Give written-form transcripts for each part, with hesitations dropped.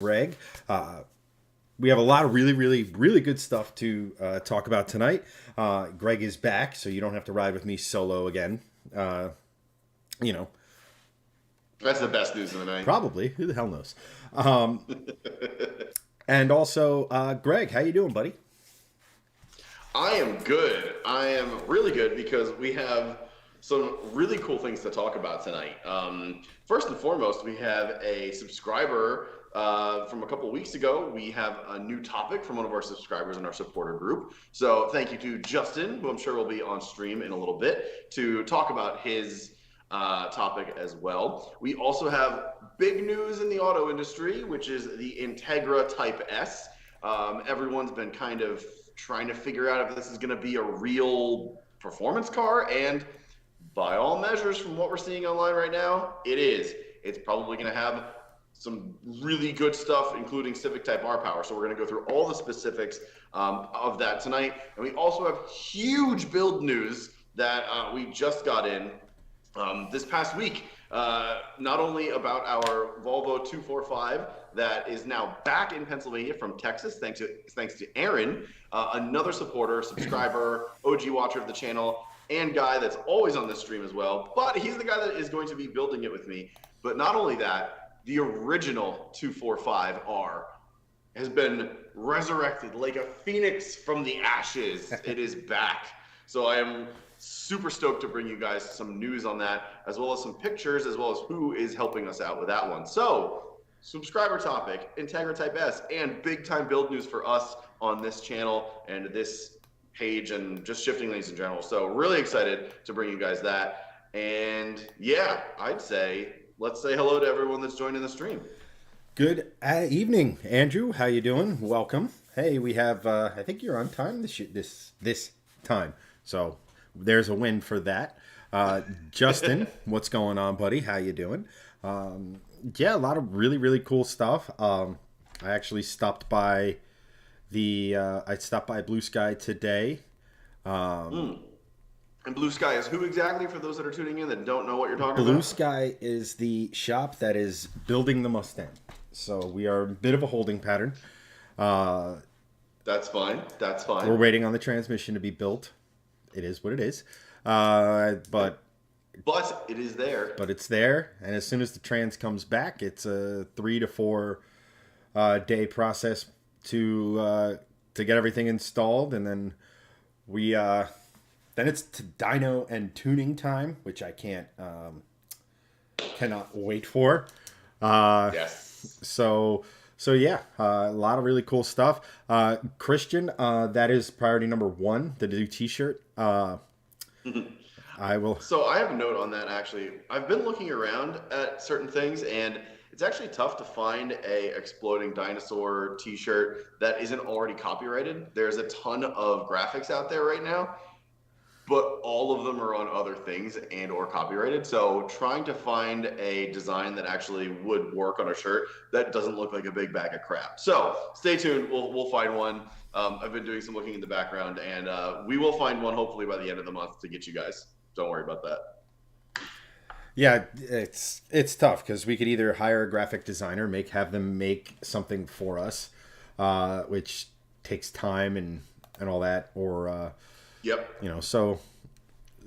Greg. We have a lot of really good stuff to talk about tonight. Greg is back, so you don't have to ride with me solo again. Uh, you know, That's the best news of the night. Probably. Who the hell knows? Um, and also, Greg, how you doing, buddy? I am good. I am really good because we have some really cool things to talk about tonight. First and foremost, we have a subscriber from a couple of weeks ago. We have a new topic from one of our subscribers in our supporter group. So thank you to Justin, who I'm sure will be on stream in a little bit, to talk about his topic as well. We also have big news in the auto industry, which is the Integra Type S. Everyone's been kind of trying to figure out if this is going to be a real performance car, and by all measures, from what we're seeing online right now, it is. It's probably going to have some really good stuff, including Civic Type R power. So we're going to go through all the specifics of that tonight. And we also have huge build news that we just got in this past week, not only about our Volvo 245 that is now back in Pennsylvania from Texas, thanks to Aaron, another supporter, subscriber, OG watcher of the channel, and guy that's always on this stream as well. But he's the guy that is going to be building it with me. But not only that, the original 245R has been resurrected like a phoenix from the ashes. It is back. So I am super stoked to bring you guys some news on that, as well as some pictures, as well as who is helping us out with that one. So, subscriber topic, Integra Type S, and big time build news for us on this channel and this page, and just shifting lanes in general. So, really excited to bring you guys that. And yeah, I'd say let's say hello to everyone that's joining the stream. Good evening, Andrew. How you doing? Welcome. Hey, we have. I think you're on time this time. So there's a win for that. Justin, what's going on, buddy? How you doing? Yeah, a lot of really cool stuff. I actually stopped by Blue Sky today. And Blue Sky is who exactly, for those that are tuning in that don't know what you're talking Blue about? Sky is the shop that is building the Mustang. So we are a bit of a holding pattern. That's fine. That's fine. We're waiting on the transmission to be built. It is what it is. But it is there. But it's there, and as soon as the trans comes back, it's a 3 to 4 day process to get everything installed, and then then it's to dyno and tuning time, which I cannot wait for. Yes. So yeah, a lot of really cool stuff. Christian, that is priority number 1, the new T-shirt. I will. So I have a note on that, actually. I've been looking around at certain things, and it's actually tough to find a exploding dinosaur T-shirt that isn't already copyrighted. There's a ton of graphics out there right now, but all of them are on other things and or copyrighted. So trying to find a design that actually would work on a shirt that doesn't look like a big bag of crap. So stay tuned. We'll find one. I've been doing some looking in the background, and we will find one hopefully by the end of the month to get you guys. Don't worry about that. Yeah, it's tough because we could either hire a graphic designer, have them make something for us, which takes time and all that, or Yep. So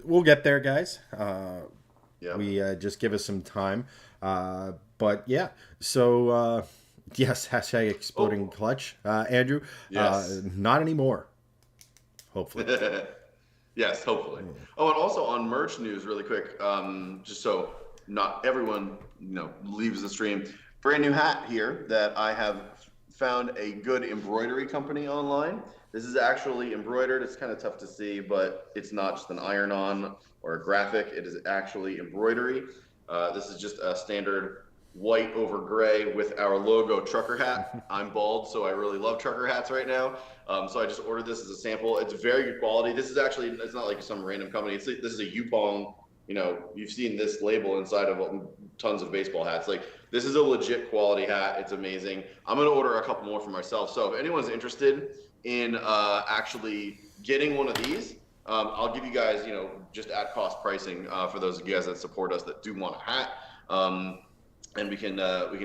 we'll get there, guys. Yeah. We just give us some time. But yeah, so yes, hashtag exploding clutch, Andrew. Yes. Not anymore. Hopefully. Yes, hopefully. Oh, and also on merch news, really quick, just so not everyone leaves the stream. Brand new hat here that I have found a good embroidery company online. This is actually embroidered. It's kind of tough to see, but it's not just an iron-on or a graphic. It is actually embroidery. This is just a standard white over gray with our logo trucker hat. I'm bald, so I really love trucker hats right now. So I just ordered this as a sample. It's very good quality. This is actually, it's not like some random company. This is a Yupong. You've seen this label inside of tons of baseball hats. Like, this is a legit quality hat. It's amazing. I'm going to order a couple more for myself. So if anyone's interested in actually getting one of these, I'll give you guys, just at cost pricing for those of you guys that support us that do want a hat. And we can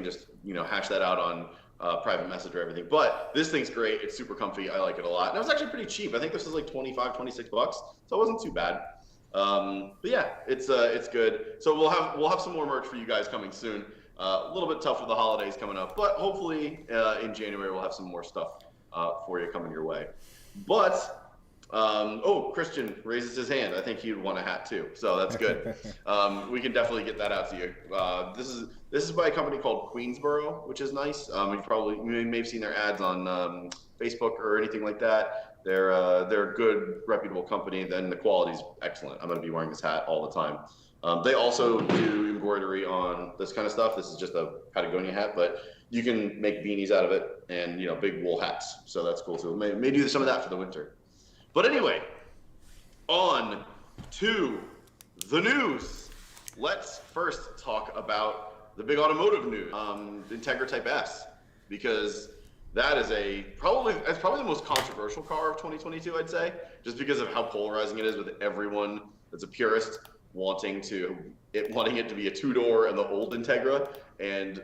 just hash that out on private message or everything. But this thing's great. It's super comfy. I like it a lot. And it was actually pretty cheap. I think this was like 25, 26 bucks. So it wasn't too bad. But yeah, it's good. So we'll have some more merch for you guys coming soon. A little bit tough for the holidays coming up, but hopefully in January we'll have some more stuff for you coming your way. But Christian raises his hand. I think he'd want a hat too, so that's good. We can definitely get that out to you. This is by a company called Queensboro, which is nice. You may have seen their ads on Facebook or anything like that. They're a good, reputable company. Then the quality's excellent. I'm going to be wearing this hat all the time. They also do embroidery on this kind of stuff. This is just a Patagonia hat, but you can make beanies out of it and big wool hats. So that's cool too. Maybe do some of that for the winter. But anyway, on to the news. Let's first talk about the big automotive news, Integra Type S, because that is probably the most controversial car of 2022, I'd say, just because of how polarizing it is with everyone that's a purist wanting it to be a two-door and the old Integra and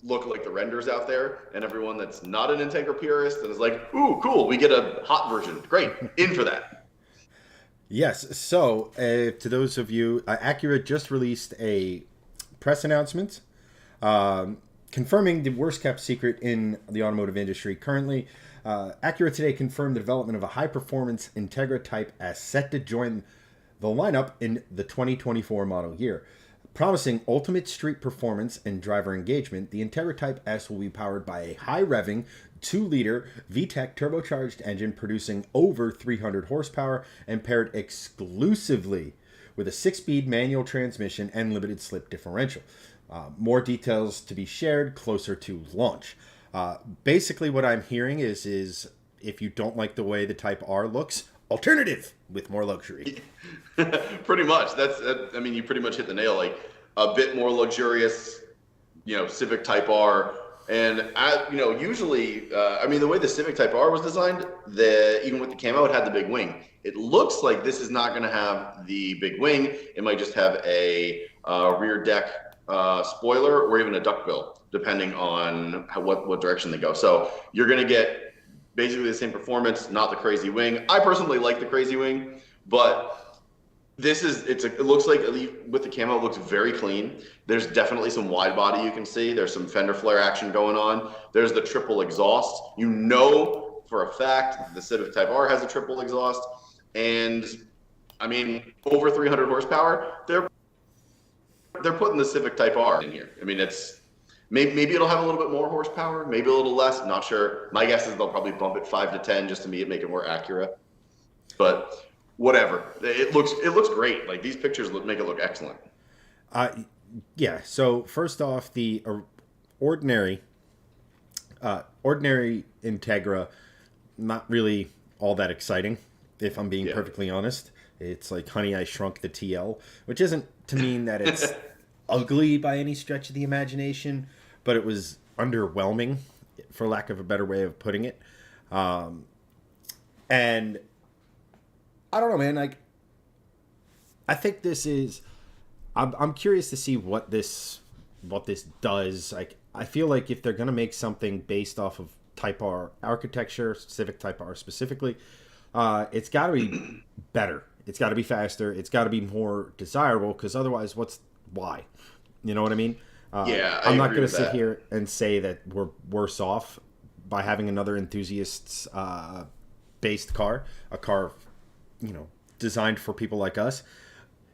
look like the renders out there, and everyone that's not an Integra purist and is like, ooh, cool, we get a hot version. Great, in for that. Yes, so to those of you, Acura just released a press announcement confirming the worst kept secret in the automotive industry currently. Acura today confirmed the development of a high-performance Integra Type S set to join the lineup in the 2024 model year. Promising ultimate street performance and driver engagement, the Integra Type S will be powered by a high-revving 2-liter VTEC turbocharged engine producing over 300 horsepower and paired exclusively with a 6-speed manual transmission and limited slip differential. More details to be shared closer to launch. Basically what I'm hearing is if you don't like the way the Type R looks, alternative with more luxury. Pretty much. You pretty much hit the nail. Like a bit more luxurious, Civic Type R. And usually, the way the Civic Type R was designed, even with the camo, it had the big wing. It looks like this is not going to have the big wing. It might just have a rear deck spoiler or even a duckbill, depending on what direction they go. So you're going to get basically the same performance, not the crazy wing. I personally like the crazy wing, but it looks like with the camo, it looks very clean. There's definitely some wide body you can see. There's some fender flare action going on. There's the triple exhaust. For a fact, the Civic Type R has a triple exhaust, and over 300 horsepower. They're putting the Civic Type R in here. Maybe it'll have a little bit more horsepower, maybe a little less, not sure. My guess is they'll probably bump it 5 to 10 just to make it more accurate. But whatever. It looks great. Like these pictures make it look excellent. Yeah, so first off, the ordinary Integra, not really all that exciting, if I'm being perfectly honest. It's like Honey, I Shrunk the TL, which isn't to mean that it's ugly by any stretch of the imagination, but it was underwhelming, for lack of a better way of putting it. And I don't know, man. Like, I think this is. I'm curious to see what this does. Like, I feel like if they're gonna make something based off of Type R architecture, Civic Type R specifically, it's got to be better. It's got to be faster. It's got to be more desirable. Because otherwise, why? You know what I mean? I'm not going to sit here and say that we're worse off by having another enthusiasts based car, a car, designed for people like us.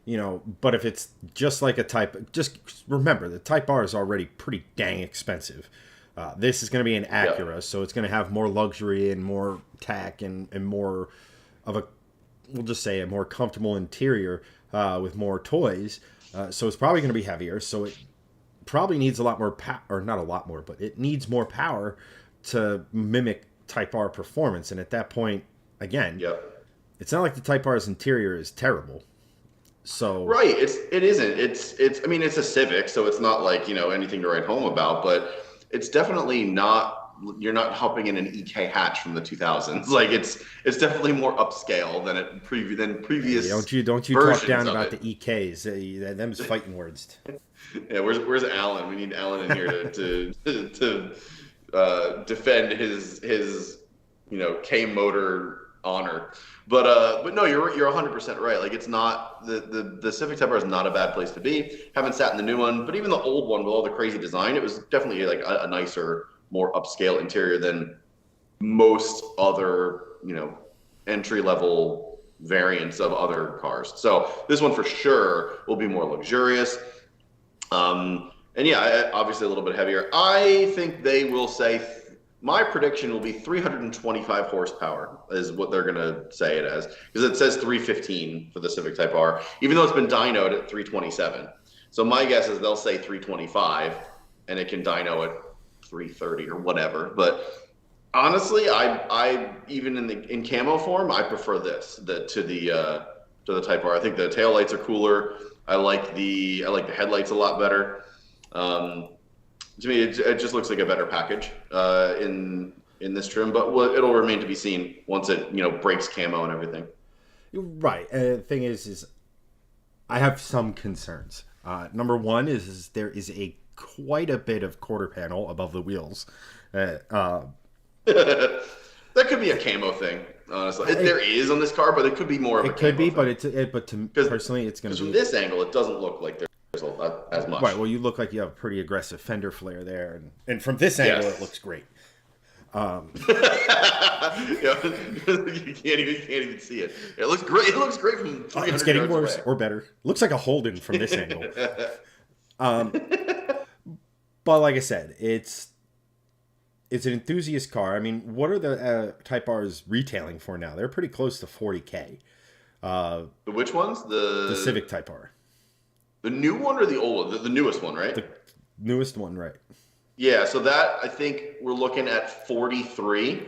But if it's just like just remember the Type R is already pretty dang expensive. This is going to be an Acura, so it's going to have more luxury and more tack and more of we'll just say a more comfortable interior with more toys. So it's probably going to be heavier. So it probably needs a lot more power, or not a lot more, but it needs more power to mimic Type R performance. And at that point, again, it's not like the Type R's interior is terrible. So right, it isn't. It's a Civic, so it's not like anything to write home about, but it's definitely not. You're not hopping in an EK hatch from the 2000s. Like it's definitely more upscale than previous. Hey, don't you talk down about the EKs? Them's fighting words. Yeah, where's Alan? We need Alan in here to defend his K motor honor. But no, you're 100% right. Like it's not the Civic Type R is not a bad place to be. Haven't sat in the new one, but even the old one with all the crazy design, it was definitely like a nicer, more upscale interior than most other entry level variants of other cars. So this one for sure will be more luxurious. And yeah, obviously a little bit heavier. I think they will say, my prediction will be 325 horsepower is what they're going to say it as. Because it says 315 for the Civic Type R, even though it's been dynoed at 327. So my guess is they'll say 325 and it can dyno at 330 or whatever. But honestly, I even in camo form, I prefer this to the Type R. I think the taillights are cooler. I like the headlights a lot better. To me, it just looks like a better package in this trim, but it'll remain to be seen once it breaks camo and everything. Right. The thing is I have some concerns. Number one is there is quite a bit of quarter panel above the wheels. That could be a camo thing, honestly. There is on this car, but it could be more of a camo thing. It could be, but personally, it's going to be... From this angle, it doesn't look like there's as much. Right, well, you look like you have a pretty aggressive fender flare there, and from this angle, It looks great. You can't even see it. It looks great. It looks great from 300 yards. It's getting worse away. Or better. Looks like a Holden from this angle. But like I said, it's an enthusiast car. I mean, what are the Type R's retailing for now? They're pretty close to $40K. Which ones? The Civic Type R. The new one or the old one? The newest one, right? The newest one, right. Yeah, so that, I think we're looking at 43.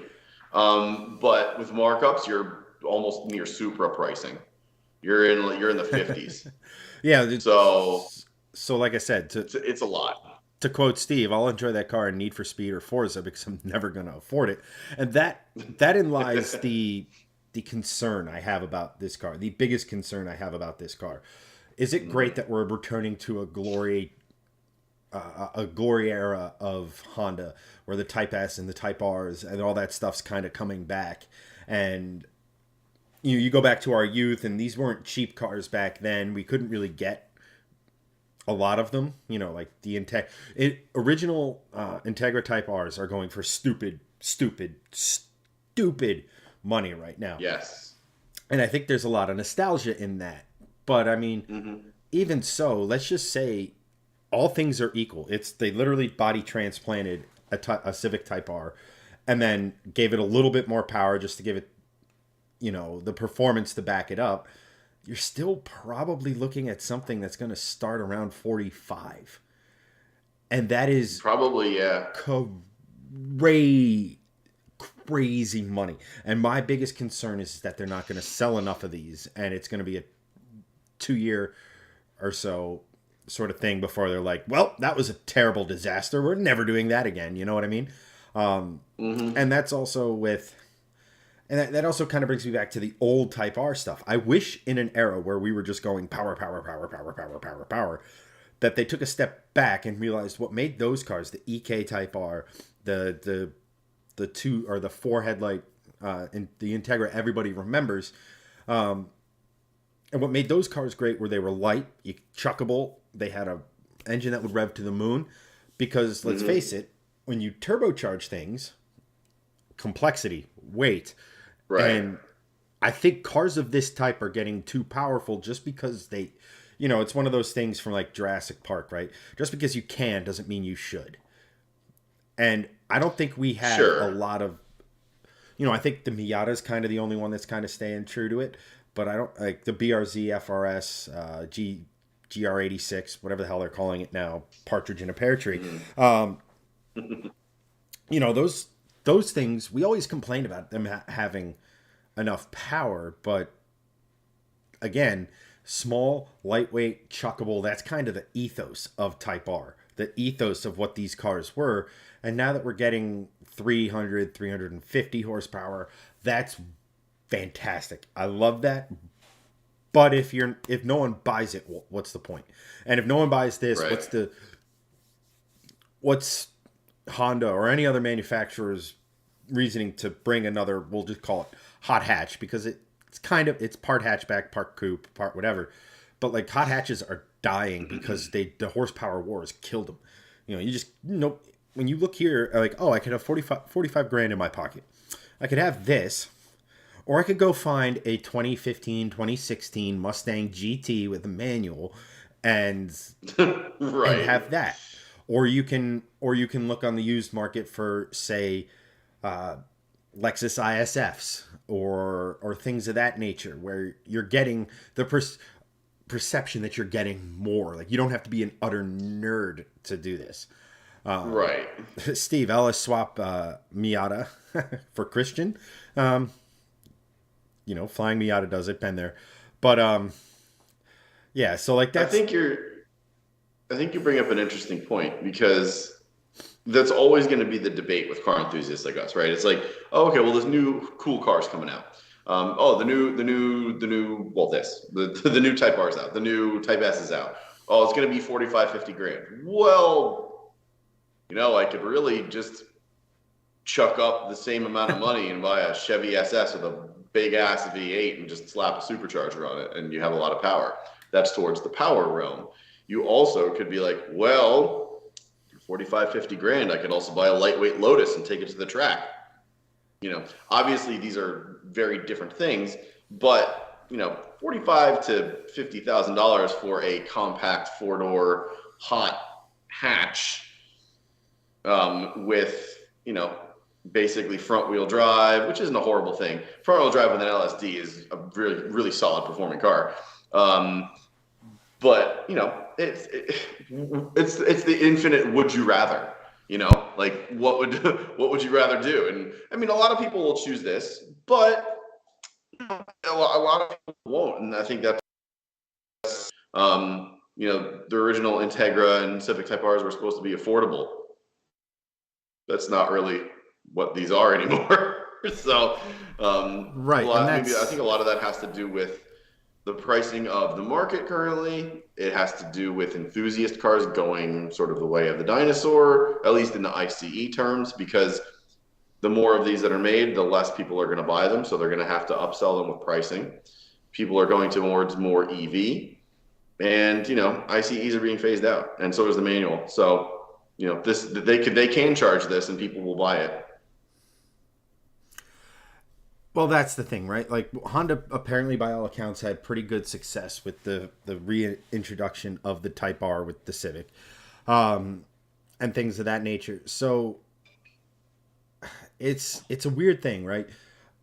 But with markups, you're almost near Supra pricing. You're in the 50s. Yeah. So like I said, it's a lot. To quote Steve, I'll enjoy that car in Need for Speed or Forza because I'm never going to afford it. And therein lies the concern I have about this car. The biggest concern I have about this car. Is it great that we're returning to a glory era of Honda, where the Type S and the Type Rs and all that stuff's kind of coming back? And you go back to our youth, and these weren't cheap cars back then. We couldn't really get a lot of them. Like the original Integra Type Rs are going for stupid money right now. Yes. And I think there's a lot of nostalgia in that. But I mean, even so, let's just say all things are equal. They literally body transplanted a Civic Type R and then gave it a little bit more power just to give it, the performance to back it up. You're still probably looking at something that's going to start around 45. And that is probably, crazy money. And my biggest concern is that they're not going to sell enough of these, and it's going to be a 2-year or so sort of thing before they're like, well, that was a terrible disaster. We're never doing that again. You know what I mean? And that's also that also kind of brings me back to the old Type R stuff. I wish in an era where we were just going power, that they took a step back and realized what made those cars, the EK Type R, the 2 or the 4 headlight, and the Integra everybody remembers, and what made those cars great were they were light, chuckable. They had a engine that would rev to the moon. Because let's face it, when you turbocharge things, complexity, weight, right. And I think cars of this type are getting too powerful just because they, it's one of those things from like Jurassic Park, right? Just because you can doesn't mean you should. And I don't think we have a lot of, I think the Miata is kind of the only one that's kind of staying true to it. But I don't like the BRZ, FRS, GR86, whatever the hell they're calling it now, Partridge in a Pear Tree. Those things, we always complain about them having enough power. But again, small, lightweight, chuckable, that's kind of the ethos of Type R, the ethos of what these cars were. And now that we're getting 300, 350 horsepower, that's fantastic. I love that. But if no one buys it, what's the point? And if no one buys this, right. Honda or any other manufacturer's reasoning to bring another, we'll just call it hot hatch, because it's part hatchback, part coupe, part whatever. But like hot hatches are dying because the horsepower wars killed them. You just when you look here, like, oh, I could have 45 grand in my pocket. I could have this, or I could go find a 2015, 2016 Mustang GT with a manual and right. and have that. Or you can look on the used market for, say, Lexus ISFs or things of that nature, where you're getting the perception that you're getting more. Like, you don't have to be an utter nerd to do this. Right. Steve Ellis swap Miata for Christian. Flying Miata does it. Been there, but yeah. So like that's. I think you bring up an interesting point, because that's always going to be the debate with car enthusiasts like us, right? It's like, oh, okay, well, there's new cool cars coming out. The new Type R is out. The new Type S is out. Oh, it's going to be 45, 50 grand. Well, I could really just chuck up the same amount of money and buy a Chevy SS with a big ass V8 and just slap a supercharger on it, and you have a lot of power. That's towards the power realm. You also could be like, well, 45, 50 grand, I could also buy a lightweight Lotus and take it to the track. Obviously these are very different things, but $45,000 to $50,000 for a compact four-door hot hatch with basically front-wheel drive, which isn't a horrible thing. Front-wheel drive with an LSD is a really, really solid performing car. But it's the infinite would you rather. Like, what would you rather do? And I mean, a lot of people will choose this, but a lot of people won't. And I think that's the original Integra and Civic Type R's were supposed to be affordable. That's not really what these are anymore. So right, I think a lot of that has to do with the pricing of the market currently. It has to do with enthusiast cars going sort of the way of the dinosaur, at least in the ICE terms, because the more of these that are made, the less people are going to buy them. So they're going to have to upsell them with pricing. People are going towards more EV, and ICEs are being phased out, and so is the manual. So they can charge this, and people will buy it. Well, that's the thing, right? Like, Honda apparently, by all accounts, had pretty good success with the reintroduction of the Type R with the Civic, and things of that nature. So it's a weird thing, right?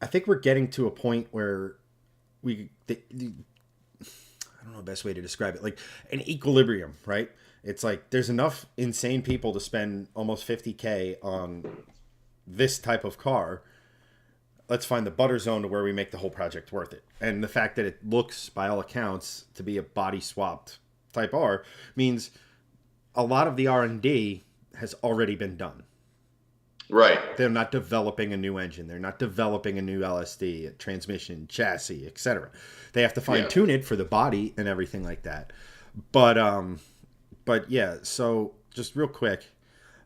I think we're getting to a point where I don't know the best way to describe it, like an equilibrium, right? It's like there's enough insane people to spend almost $50,000 on this type of car. Let's find the butter zone to where we make the whole project worth it. And the fact that it looks, by all accounts, to be a body swapped Type R means a lot of the R&D has already been done. Right. They're not developing a new engine. They're not developing a new LSD, a transmission, chassis, etc. They have to fine tune it for the body and everything like that. But yeah. So just real quick,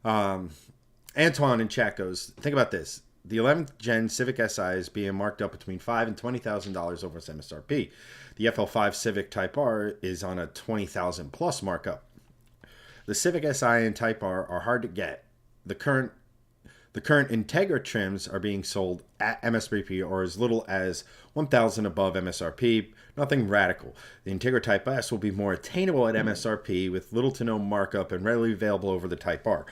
Antoine in chat goes, think about this. The 11th gen Civic Si is being marked up between $5,000 and $20,000 over its MSRP. The FL5 Civic Type R is on a $20,000 plus markup. The Civic Si and Type R are hard to get. The current Integra trims are being sold at MSRP or as little as $1,000 above MSRP. Nothing radical. The Integra Type S will be more attainable at MSRP with little to no markup and readily available over the Type R.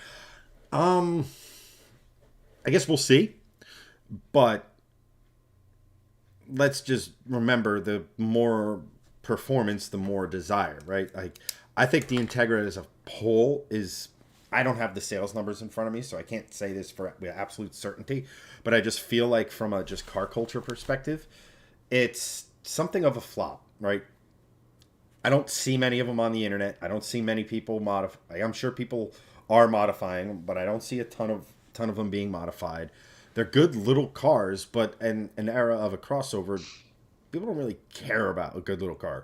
I guess we'll see. But let's just remember, the more performance, the more desire, right? Like, I think the Integra as a whole is, I don't have the sales numbers in front of me, so I can't say this with absolute certainty, but I just feel like from a just car culture perspective, it's something of a flop, right? I don't see many of them on the internet. I don't see many people modify. I'm sure people are modifying them, but I don't see a ton of them being modified. They're good little cars, but in an era of a crossover, people don't really care about a good little car.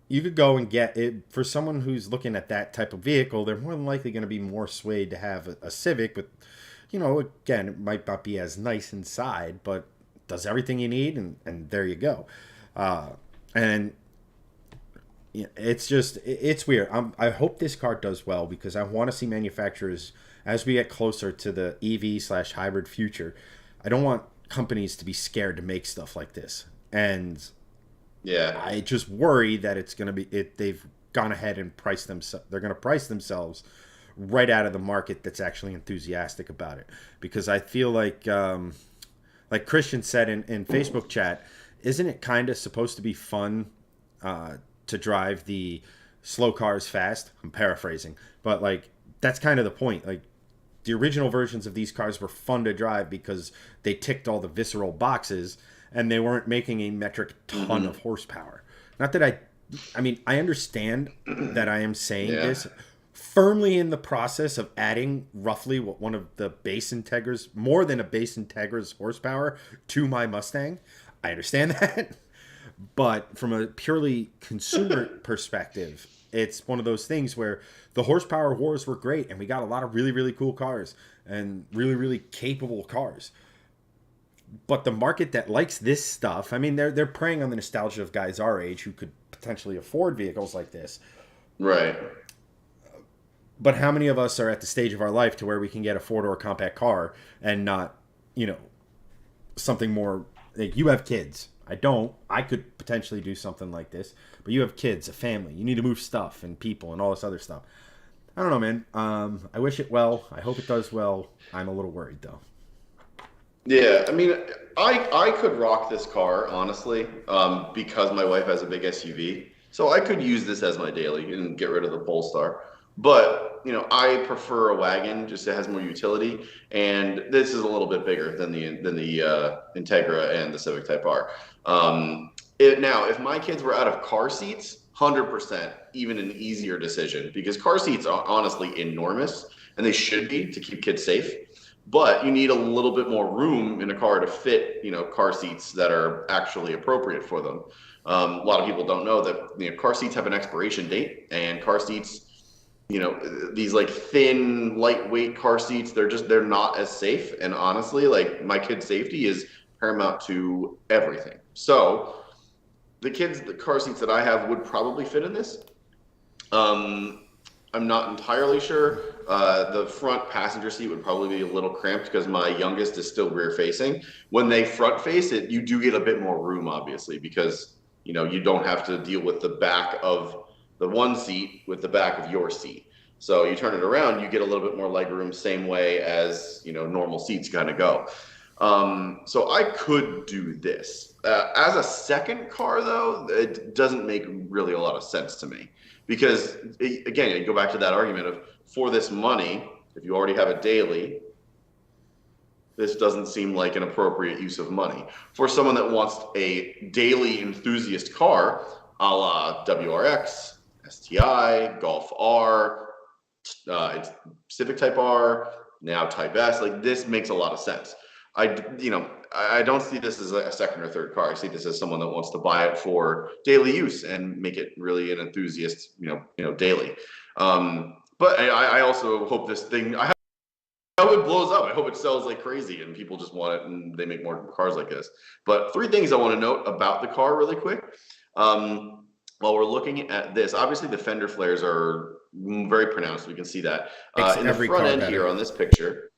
you could go and get it for someone who's looking at that type of vehicle. They're more than likely going to be more swayed to have a Civic with, again, it might not be as nice inside, but does everything you need, and there you go. And it's weird. I hope this car does well because I want to see manufacturers as we get closer to the EV/hybrid future. I don't want companies to be scared to make stuff like this, and Yeah. I just worry that it's going to be it. They've gone ahead and priced themselves. They're going to price themselves right out of the market that's actually enthusiastic about it, because I feel like Christian said in Facebook chat, isn't it kind of supposed to be fun to drive the slow cars fast? I'm paraphrasing, but like that's kind of the point. Like the original versions of these cars were fun to drive because they ticked all the visceral boxes and they weren't making a metric ton of horsepower. Not that I mean, I understand that I am saying this firmly in the process of adding roughly what one of the base Integra's, more than a base Integra's horsepower to my Mustang. I understand that. But from a purely consumer perspective, it's one of those things where the horsepower wars were great and we got a lot of really, really cool cars and really, really capable cars. But the market that likes this stuff, I mean, they're preying on the nostalgia of guys our age who could potentially afford vehicles like this. Right. But how many of us are at the stage of our life to where we can get a four-door compact car and not, something more like you have kids. I don't. I could potentially do something like this, but you have kids, a family. You need to move stuff and people and all this other stuff. I don't know, man. I wish it well. I hope it does well. I'm a little worried though. Yeah, I mean, I could rock this car honestly, because my wife has a big SUV, so I could use this as my daily and get rid of the Polestar. But I prefer a wagon, just it has more utility, and this is a little bit bigger than the Integra and the Civic Type R. Now, if my kids were out of car seats, 100%, even an easier decision, because car seats are honestly enormous, and they should be to keep kids safe. But you need a little bit more room in a car to fit, car seats that are actually appropriate for them. A lot of people don't know that car seats have an expiration date, and car seats, these like thin, lightweight car seats, they're not as safe. And honestly, like my kids' safety is paramount to everything. So the car seats that I have would probably fit in this. I'm not entirely sure. The front passenger seat would probably be a little cramped because my youngest is still rear facing. When they front face it, you do get a bit more room, obviously, because you don't have to deal with the back of the one seat with the back of your seat. So you turn it around, you get a little bit more leg room, same way as normal seats kind of go. So I could do this. As a second car, though, it doesn't make really a lot of sense to me. Because, again, you go back to that argument of, for this money, if you already have a daily, this doesn't seem like an appropriate use of money. For someone that wants a daily enthusiast car, a la WRX, STI, Golf R, it's Civic Type R, now Type S, like this makes a lot of sense. I don't see this as a second or third car. I see this as someone that wants to buy it for daily use and make it really an enthusiast, daily. But I also hope this thing, I hope it blows up. I hope it sells like crazy and people just want it and they make more cars like this. But three things I want to note about the car really quick. While we're looking at this, obviously the fender flares are very pronounced. We can see that in the front end here on this picture.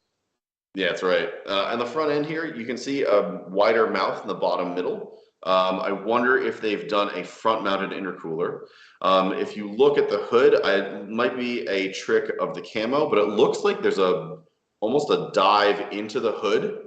Yeah, that's right. On the front end here, you can see a wider mouth in the bottom middle. I wonder if they've done a front-mounted intercooler. If you look at the hood, it might be a trick of the camo, but it looks like there's almost a dive into the hood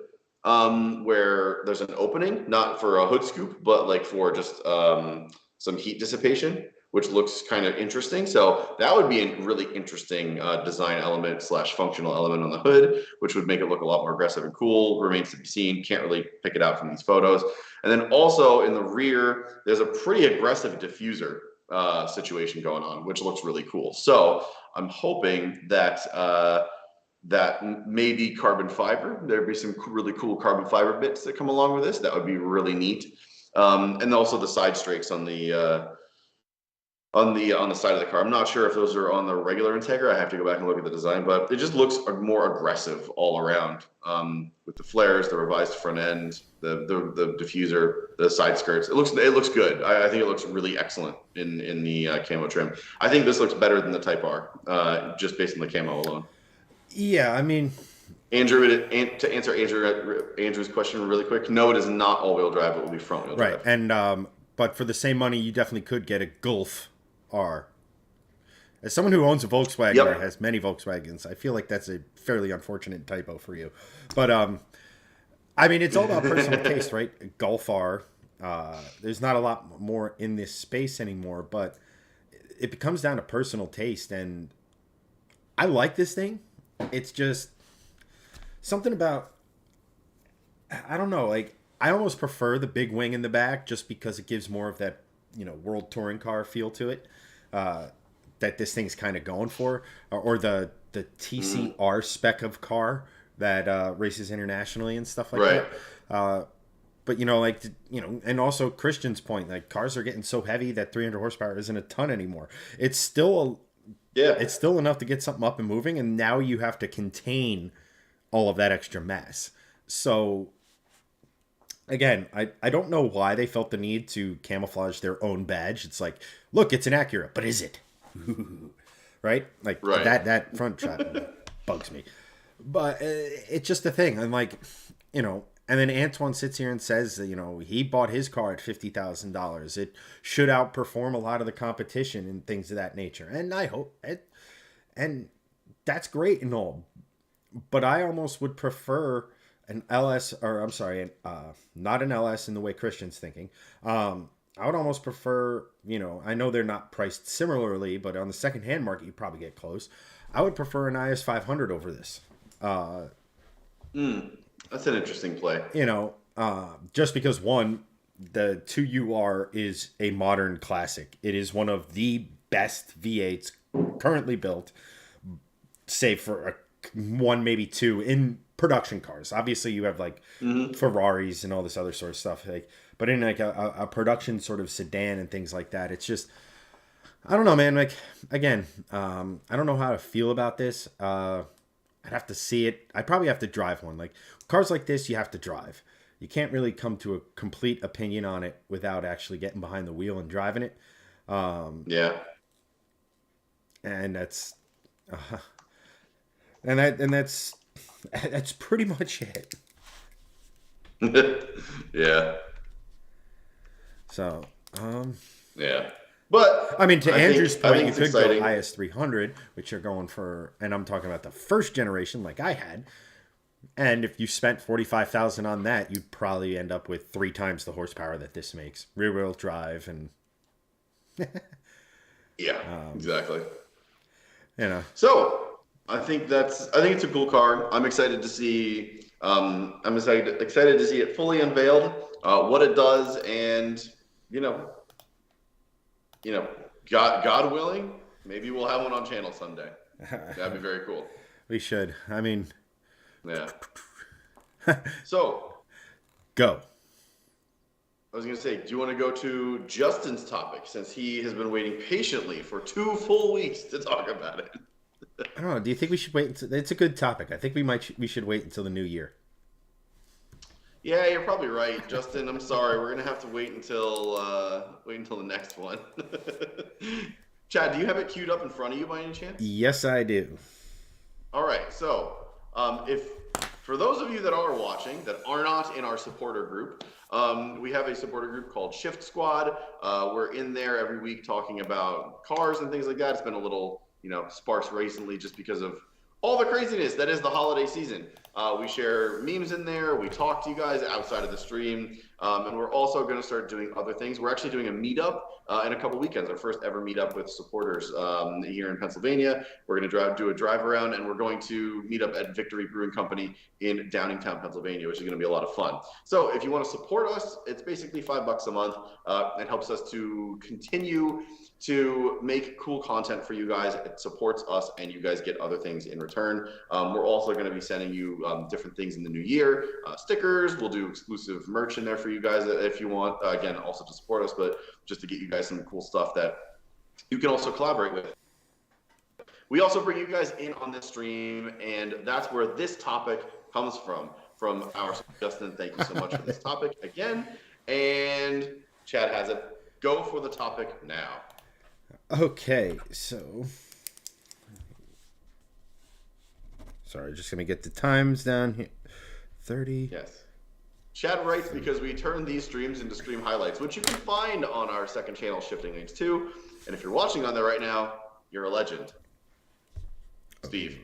where there's an opening, not for a hood scoop, but like for just some heat dissipation, which looks kind of interesting. So that would be a really interesting design element / functional element on the hood, which would make it look a lot more aggressive and cool. Remains to be seen. Can't really pick it out from these photos. And then also in the rear, there's a pretty aggressive diffuser situation going on, which looks really cool. So I'm hoping that that maybe carbon fiber. There'd be some really cool carbon fiber bits that come along with this. That would be really neat. And also the side strakes on the on the side of the car. I'm not sure if those are on the regular Integra. I have to go back and look at the design, but it just looks more aggressive all around. With the flares, the revised front end, the diffuser, the side skirts. It looks good. I think it looks really excellent in the camo trim. I think this looks better than the Type R, just based on the camo alone. Yeah, I mean, Andrew, to answer Andrew's question really quick, no, it is not all-wheel drive. It will be front-wheel drive. right. And but for the same money, you definitely could get a Golf R. As someone who owns a Volkswagen Yep. or has many Volkswagens, I feel like that's a fairly unfortunate typo for you. But I mean, it's all about personal taste, right? Golf R. There's not a lot more in this space anymore, but it comes down to personal taste. And I like this thing. It's just something about, I don't know, like I almost prefer the big wing in the back just because it gives more of that, world touring car feel to it. That this thing's kind of going for, or the TCR spec of car that races internationally and stuff like Right. that. But and also Christian's point, like cars are getting so heavy that 300 horsepower isn't a ton anymore. It's still Yeah. it's still enough to get something up and moving, and now you have to contain all of that extra mass. So again, I don't know why they felt the need to camouflage their own badge. It's like, look, it's an Acura, but is it? Right? Like Right. that front shot bugs me. But it's just a thing. I'm like, and then Antoine sits here and says that, he bought his car at $50,000. It should outperform a lot of the competition and things of that nature. And I hope it, and that's great and all. But I almost would prefer an LS, or I'm sorry, not an LS in the way Christian's thinking. I would almost prefer, I know they're not priced similarly, but on the secondhand market, you probably get close. I would prefer an IS 500 over this. That's an interesting play. Just because one, the 2UR is a modern classic. It is one of the best V8s currently built, save for one, maybe two in production cars. Obviously, you have like Ferraris and all this other sort of stuff. But in like a production sort of sedan and things like that, it's just, I don't know, man. Like again, I don't know how to feel about this. I'd have to see it. I'd probably have to drive one. Like cars like this, you have to drive. You can't really come to a complete opinion on it without actually getting behind the wheel and driving it. Yeah. And that's, that's pretty much it. Yeah. So, Yeah. But I mean, to Andrew's point, you it's could exciting. go IS 300, which you're going for, and I'm talking about the first generation, like I had. And if you spent 45,000 on that, you'd probably end up with 3 times the horsepower that this makes, rear-wheel drive, and Yeah, exactly. So I think it's a cool car. I'm excited to see. I'm excited to see it fully unveiled, what it does, and you know, God willing, maybe we'll have one on channel someday. That'd be very cool. We should. I mean, Yeah. So go. I was going to say, do you want to go to Justin's topic, since he has been waiting patiently for 2 full weeks to talk about it? I don't know. Do you think we should wait? It's a good topic. I think we should wait until the new year. Yeah, you're probably right, Justin. I'm sorry. We're gonna have to wait until the next one. Chad, do you have it queued up in front of you by any chance? Yes, I do. All right. So, if for those of you that are watching that are not in our supporter group, we have a supporter group called Shift Squad. We're in there every week talking about cars and things like that. It's been a little, sparse recently just because of all the craziness that is the holiday season. We share memes in there. We talk to you guys outside of the stream. And we're also going to start doing other things. We're actually doing a meetup in a couple weekends, our first ever meetup with supporters here in Pennsylvania. We're going to do a drive around, and we're going to meet up at Victory Brewing Company in Downingtown, Pennsylvania, which is going to be a lot of fun. So if you want to support us, it's basically $5 a month. It helps us to continue to make cool content for you guys. It supports us, and you guys get other things in return. We're also going to be sending you different things in the new year, stickers. We'll do exclusive merch in there for you guys if you want. Again, also to support us, but just to get you guys some cool stuff that you can also collaborate with. We also bring you guys in on this stream, and that's where this topic comes from our Justin. Thank you so much for this topic again. And Chad has it. Go for the topic now. Okay, so sorry, just gonna get the times down here. 30. Yes. Chad writes because we turn these streams into stream highlights, which you can find on our second channel, Shifting Lanes 2. And if you're watching on there right now, you're a legend. Steve.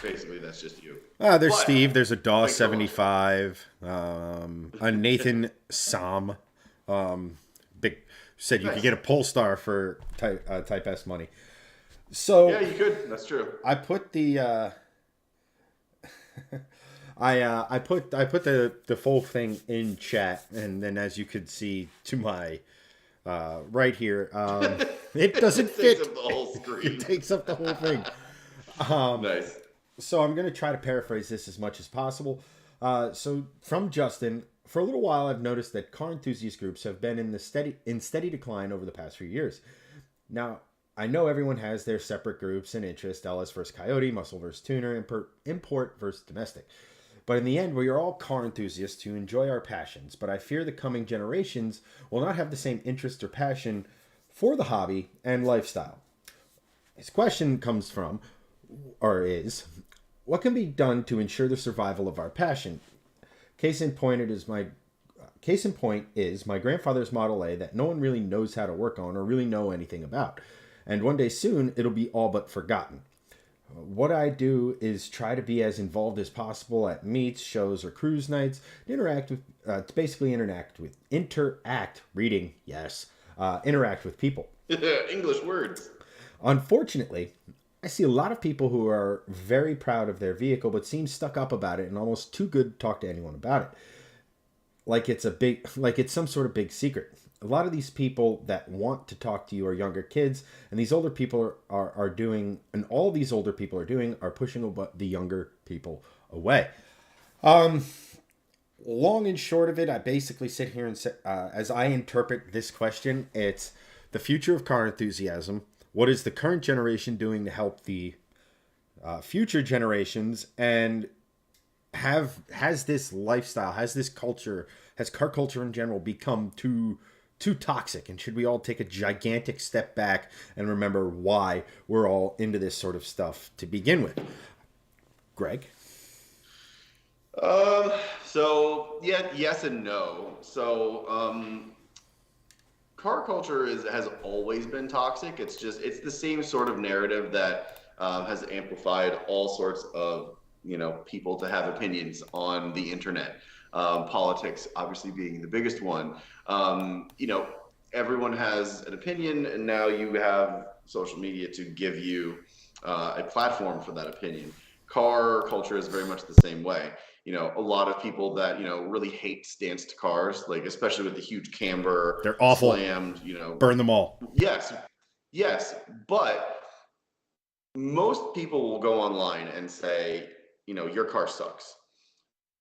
Basically, that's just you. There's Steve. There's a DAW75. A Nathan Sam. Big said you could get a Polestar for Type S money. So yeah, you could. That's true. I put the I put the full thing in chat, and then as you could see to my right here, it doesn't fit. Takes up the whole screen. It takes up the whole thing. Nice. So I'm going to try to paraphrase this as much as possible. So from Justin, for a little while, I've noticed that car enthusiast groups have been in steady decline over the past few years. Now, I know everyone has their separate groups and interests: LS versus Coyote, muscle versus tuner, import versus domestic. But in the end, we are all car enthusiasts who enjoy our passions. But I fear the coming generations will not have the same interest or passion for the hobby and lifestyle. His question comes from, or is, what can be done to ensure the survival of our passion? Case in point is my grandfather's Model A that no one really knows how to work on or really know anything about. And one day soon, it'll be all but forgotten. What I do is try to be as involved as possible at meets, shows, or cruise nights to interact with people. English words. Unfortunately, I see a lot of people who are very proud of their vehicle but seem stuck up about it and almost too good to talk to anyone about it. Like it's some sort of big secret. A lot of these people that want to talk to you are younger kids, and these older people are doing, and all these older people are doing, are pushing the younger people away. Long and short of it, I basically sit here and say, as I interpret this question, it's the future of car enthusiasm. What is the current generation doing to help the future generations? And has this lifestyle, has this culture, has car culture in general become too toxic? And should we all take a gigantic step back and remember why we're all into this sort of stuff to begin with? Greg? So yeah, yes and no. So car culture has always been toxic. It's the same sort of narrative that has amplified all sorts of people to have opinions on the internet. Politics obviously being the biggest one. Everyone has an opinion, and now you have social media to give you a platform for that opinion. Car culture is very much the same way. A lot of people that really hate stanced cars, like especially with the huge camber, they're awful, slammed, burn them all. Yes, but most people will go online and say, your car sucks.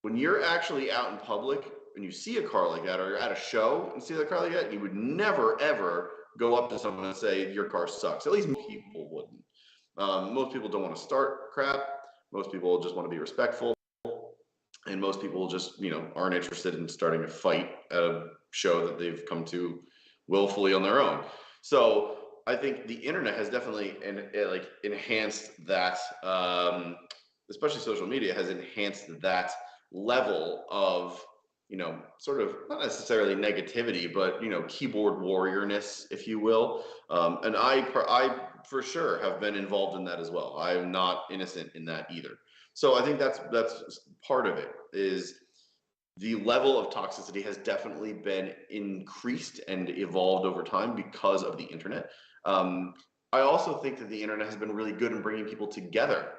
When you're actually out in public and you see a car like that, or you're at a show and see a car like that, you would never ever go up to someone and say your car sucks. At least most people wouldn't. Most people don't want to start crap. Most people just want to be respectful. And most people just, aren't interested in starting a fight at a show that they've come to willfully on their own. So I think the internet has definitely enhanced that, especially social media has enhanced that level of, sort of not necessarily negativity, but, keyboard warriorness, if you will. And I for sure have been involved in that as well. I'm not innocent in that either. So I think that's part of it, is the level of toxicity has definitely been increased and evolved over time because of the internet. I also think that the internet has been really good in bringing people together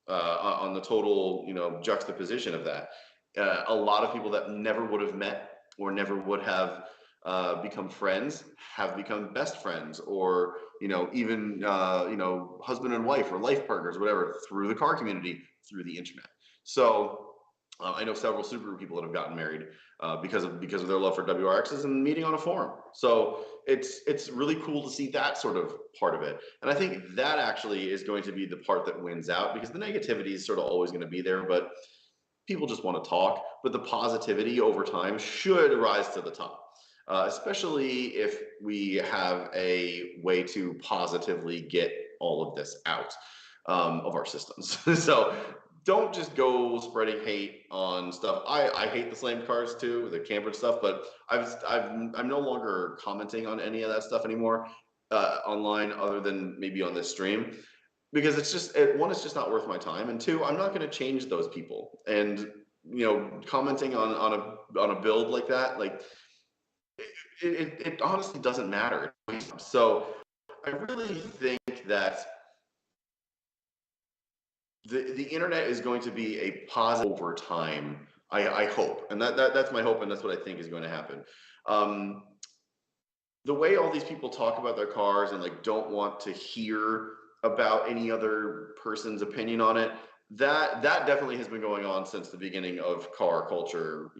on the total, juxtaposition of that. A lot of people that never would have met or never would have become friends have become best friends, or even husband and wife or life partners, whatever, through the car community, through the internet. So I know several Subaru people that have gotten married because of their love for WRXs and meeting on a forum. So it's really cool to see that sort of part of it. And I think that actually is going to be the part that wins out, because the negativity is sort of always going to be there, but people just want to talk. But the positivity over time should rise to the top. Especially if we have a way to positively get all of this out of our systems. So don't just go spreading hate on stuff. I hate the slammed cars too, the cambered stuff, but I'm no longer commenting on any of that stuff anymore online, other than maybe on this stream, because it's just one, it's just not worth my time, and two, I'm not going to change those people. And commenting on a build like that, like it honestly doesn't matter. So I really think that the internet is going to be a positive over time. I hope, and that's my hope, and that's what I think is going to happen. The way all these people talk about their cars and like don't want to hear about any other person's opinion on it, that definitely has been going on since the beginning of car culture.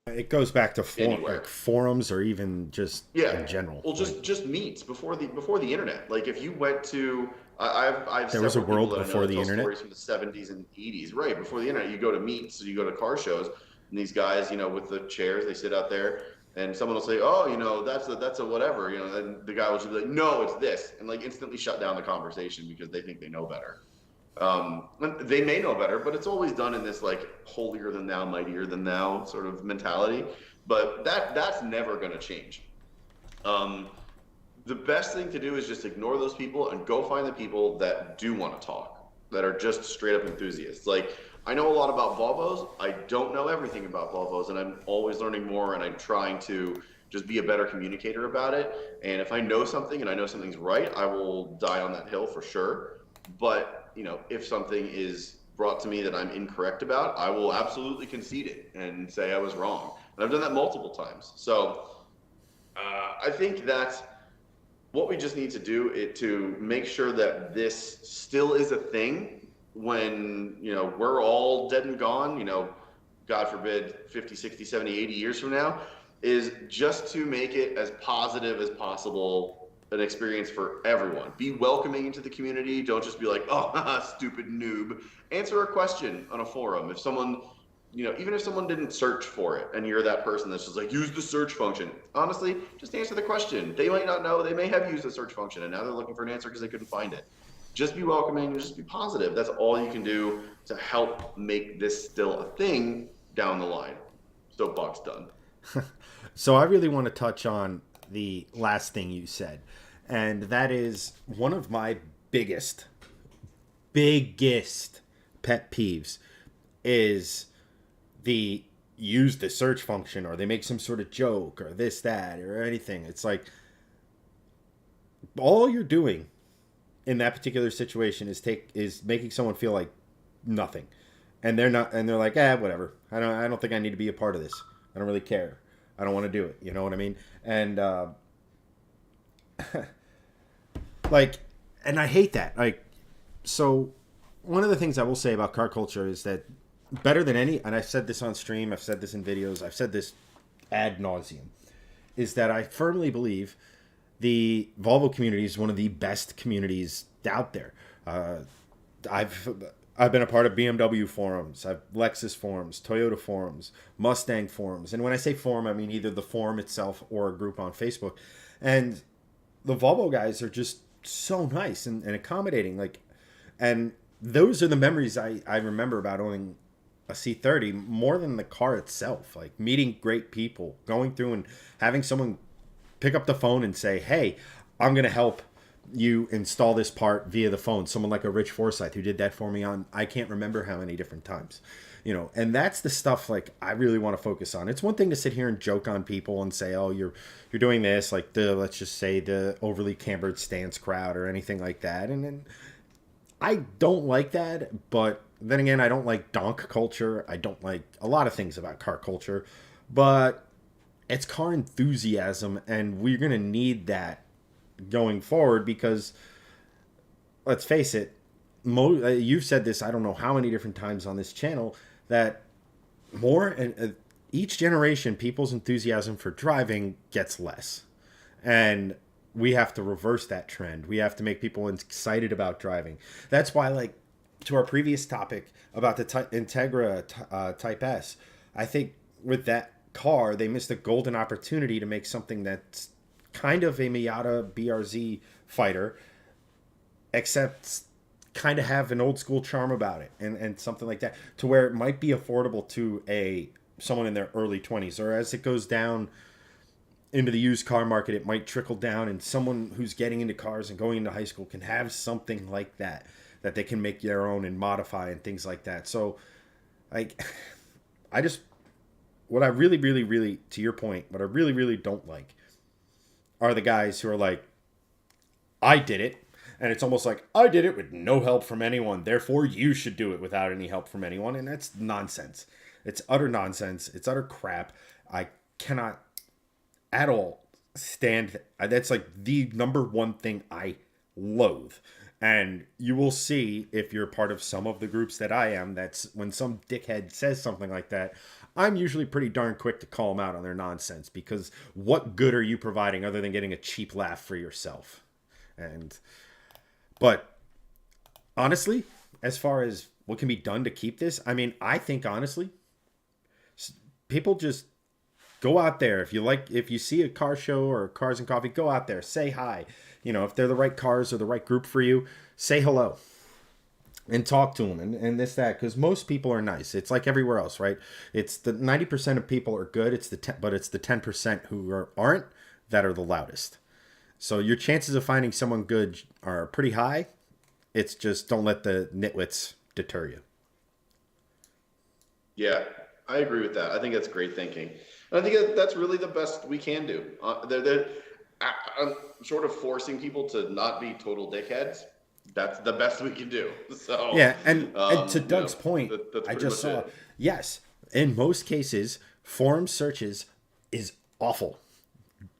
It goes back to Anywhere. like forums, or even just Yeah. in general. Well, just meets before the internet. Like if you went to, I've There was a several world people that I know before that the tell internet. stories from the 70s and 80s. Right before the internet, you go to meets, you go to car shows, and these guys, with the chairs, they sit out there, and someone will say, "Oh, that's a whatever," and the guy will just be like, "No, it's this," and like instantly shut down the conversation because they think they know better. They may know better, but it's always done in this like holier than thou, mightier than thou sort of mentality. But that's never going to change. The best thing to do is just ignore those people and go find the people that do want to talk, that are just straight up enthusiasts. Like, I know a lot about Volvos. I don't know everything about Volvos, and I'm always learning more, and I'm trying to just be a better communicator about it. And if I know something and I know something's right, I will die on that hill for sure. But if something is brought to me that I'm incorrect about, I will absolutely concede it and say I was wrong. And I've done that multiple times. So I think that what we just need to do is to make sure that this still is a thing when, we're all dead and gone, God forbid, 50, 60, 70, 80 years from now, is just to make it as positive as possible, an experience for everyone. Be welcoming into the community. Don't just be like, "Oh, stupid noob." Answer a question on a forum. If someone, even if someone didn't search for it and you're that person that's just like, "Use the search function." Honestly, just answer the question. They might not know. They may have used the search function and now they're looking for an answer because they couldn't find it. Just be welcoming and just be positive. That's all you can do to help make this still a thing down the line. Soapbox done. So I really want to touch on the last thing you said, and that is one of my biggest pet peeves is the use the search function, or they make some sort of joke or this, that, or anything. It's like all you're doing in that particular situation is making someone feel like nothing, and they're like, whatever. I don't think I need to be a part of this. I don't really care. I don't want to do it. You know what I mean? And and I hate that. Like, so one of the things I will say about car culture is that better than any, and I've said this on stream, I've said this in videos, I've said this ad nauseum, is that I firmly believe the Volvo community is one of the best communities out there. I've been a part of BMW forums, I've Lexus forums, Toyota forums, Mustang forums, and when I say forum, I mean either the forum itself or a group on Facebook. And the Volvo guys are just so nice and accommodating. Like, and those are the memories I remember about owning a C30 more than the car itself. Like meeting great people, going through and having someone pick up the phone and say, "Hey, I'm going to help you install this part via the phone." Someone like a Rich Forsyth who did that for me on, I can't remember how many different times, and that's the stuff like I really want to focus on. It's one thing to sit here and joke on people and say, "Oh, you're doing this," like let's just say the overly cambered stance crowd or anything like that. And then I don't like that, but then again, I don't like donk culture. I don't like a lot of things about car culture, but it's car enthusiasm, and we're going to need that going forward because, let's face it, you've said this I don't know how many different times on this channel, that more and each generation, people's enthusiasm for driving gets less, and we have to reverse that trend. We have to make people excited about driving. That's why, like, to our previous topic about the Integra Type S, I think with that car they missed a golden opportunity to make something that's kind of a Miata BRZ fighter, except kind of have an old school charm about it, and something like that, to where it might be affordable to a someone in their early 20s, or as it goes down into the used car market, it might trickle down, and someone who's getting into cars and going into high school can have something like that that they can make their own and modify and things like that. So, like, I just what I really, really, really, to your point, what I really, really don't like are the guys who are like, I did it. And it's almost like, I did it with no help from anyone. Therefore, you should do it without any help from anyone. And that's nonsense. It's utter nonsense. It's utter crap. I cannot at all stand. That's like the number one thing I loathe. And you will see, if you're part of some of the groups that I am, that's when some dickhead says something like that, I'm usually pretty darn quick to call them out on their nonsense, because what good are you providing other than getting a cheap laugh for yourself? And but honestly, as far as what can be done to keep this, I mean, I think honestly, people just go out there. If you see a car show or Cars and Coffee, go out there, say hi. You know, if they're the right cars or the right group for you, say hello and talk to them, and this, that, because most people are nice. It's like everywhere else, right? It's the 90% of people are good. But it's the 10% who aren't that are the loudest. So your chances of finding someone good are pretty high. It's just, don't let the nitwits deter you. Yeah, I agree with that. I think that's great thinking. And I think that's really the best we can do. I'm sort of forcing people to not be total dickheads. That's the best we can do. So, Yeah, and to Doug's point, that's I pretty just much saw, it. yes, in most cases, forum searches is awful.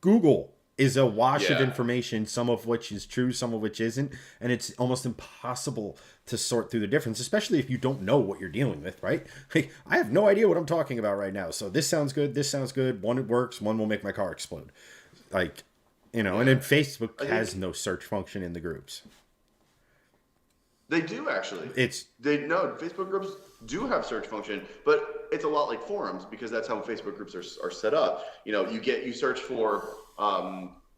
Google is a wash of Yeah. information, some of which is true, some of which isn't, and it's almost impossible to sort through the difference, especially if you don't know what you're dealing with, right? Like, I have no idea what I'm talking about right now. So this sounds good. One, it works. One will make my car explode. Like, and Yeah. then Facebook I has think no search function in the groups. they do actually. It's They no Facebook groups do have search function, but it's a lot like forums because that's how Facebook groups are set up. You search for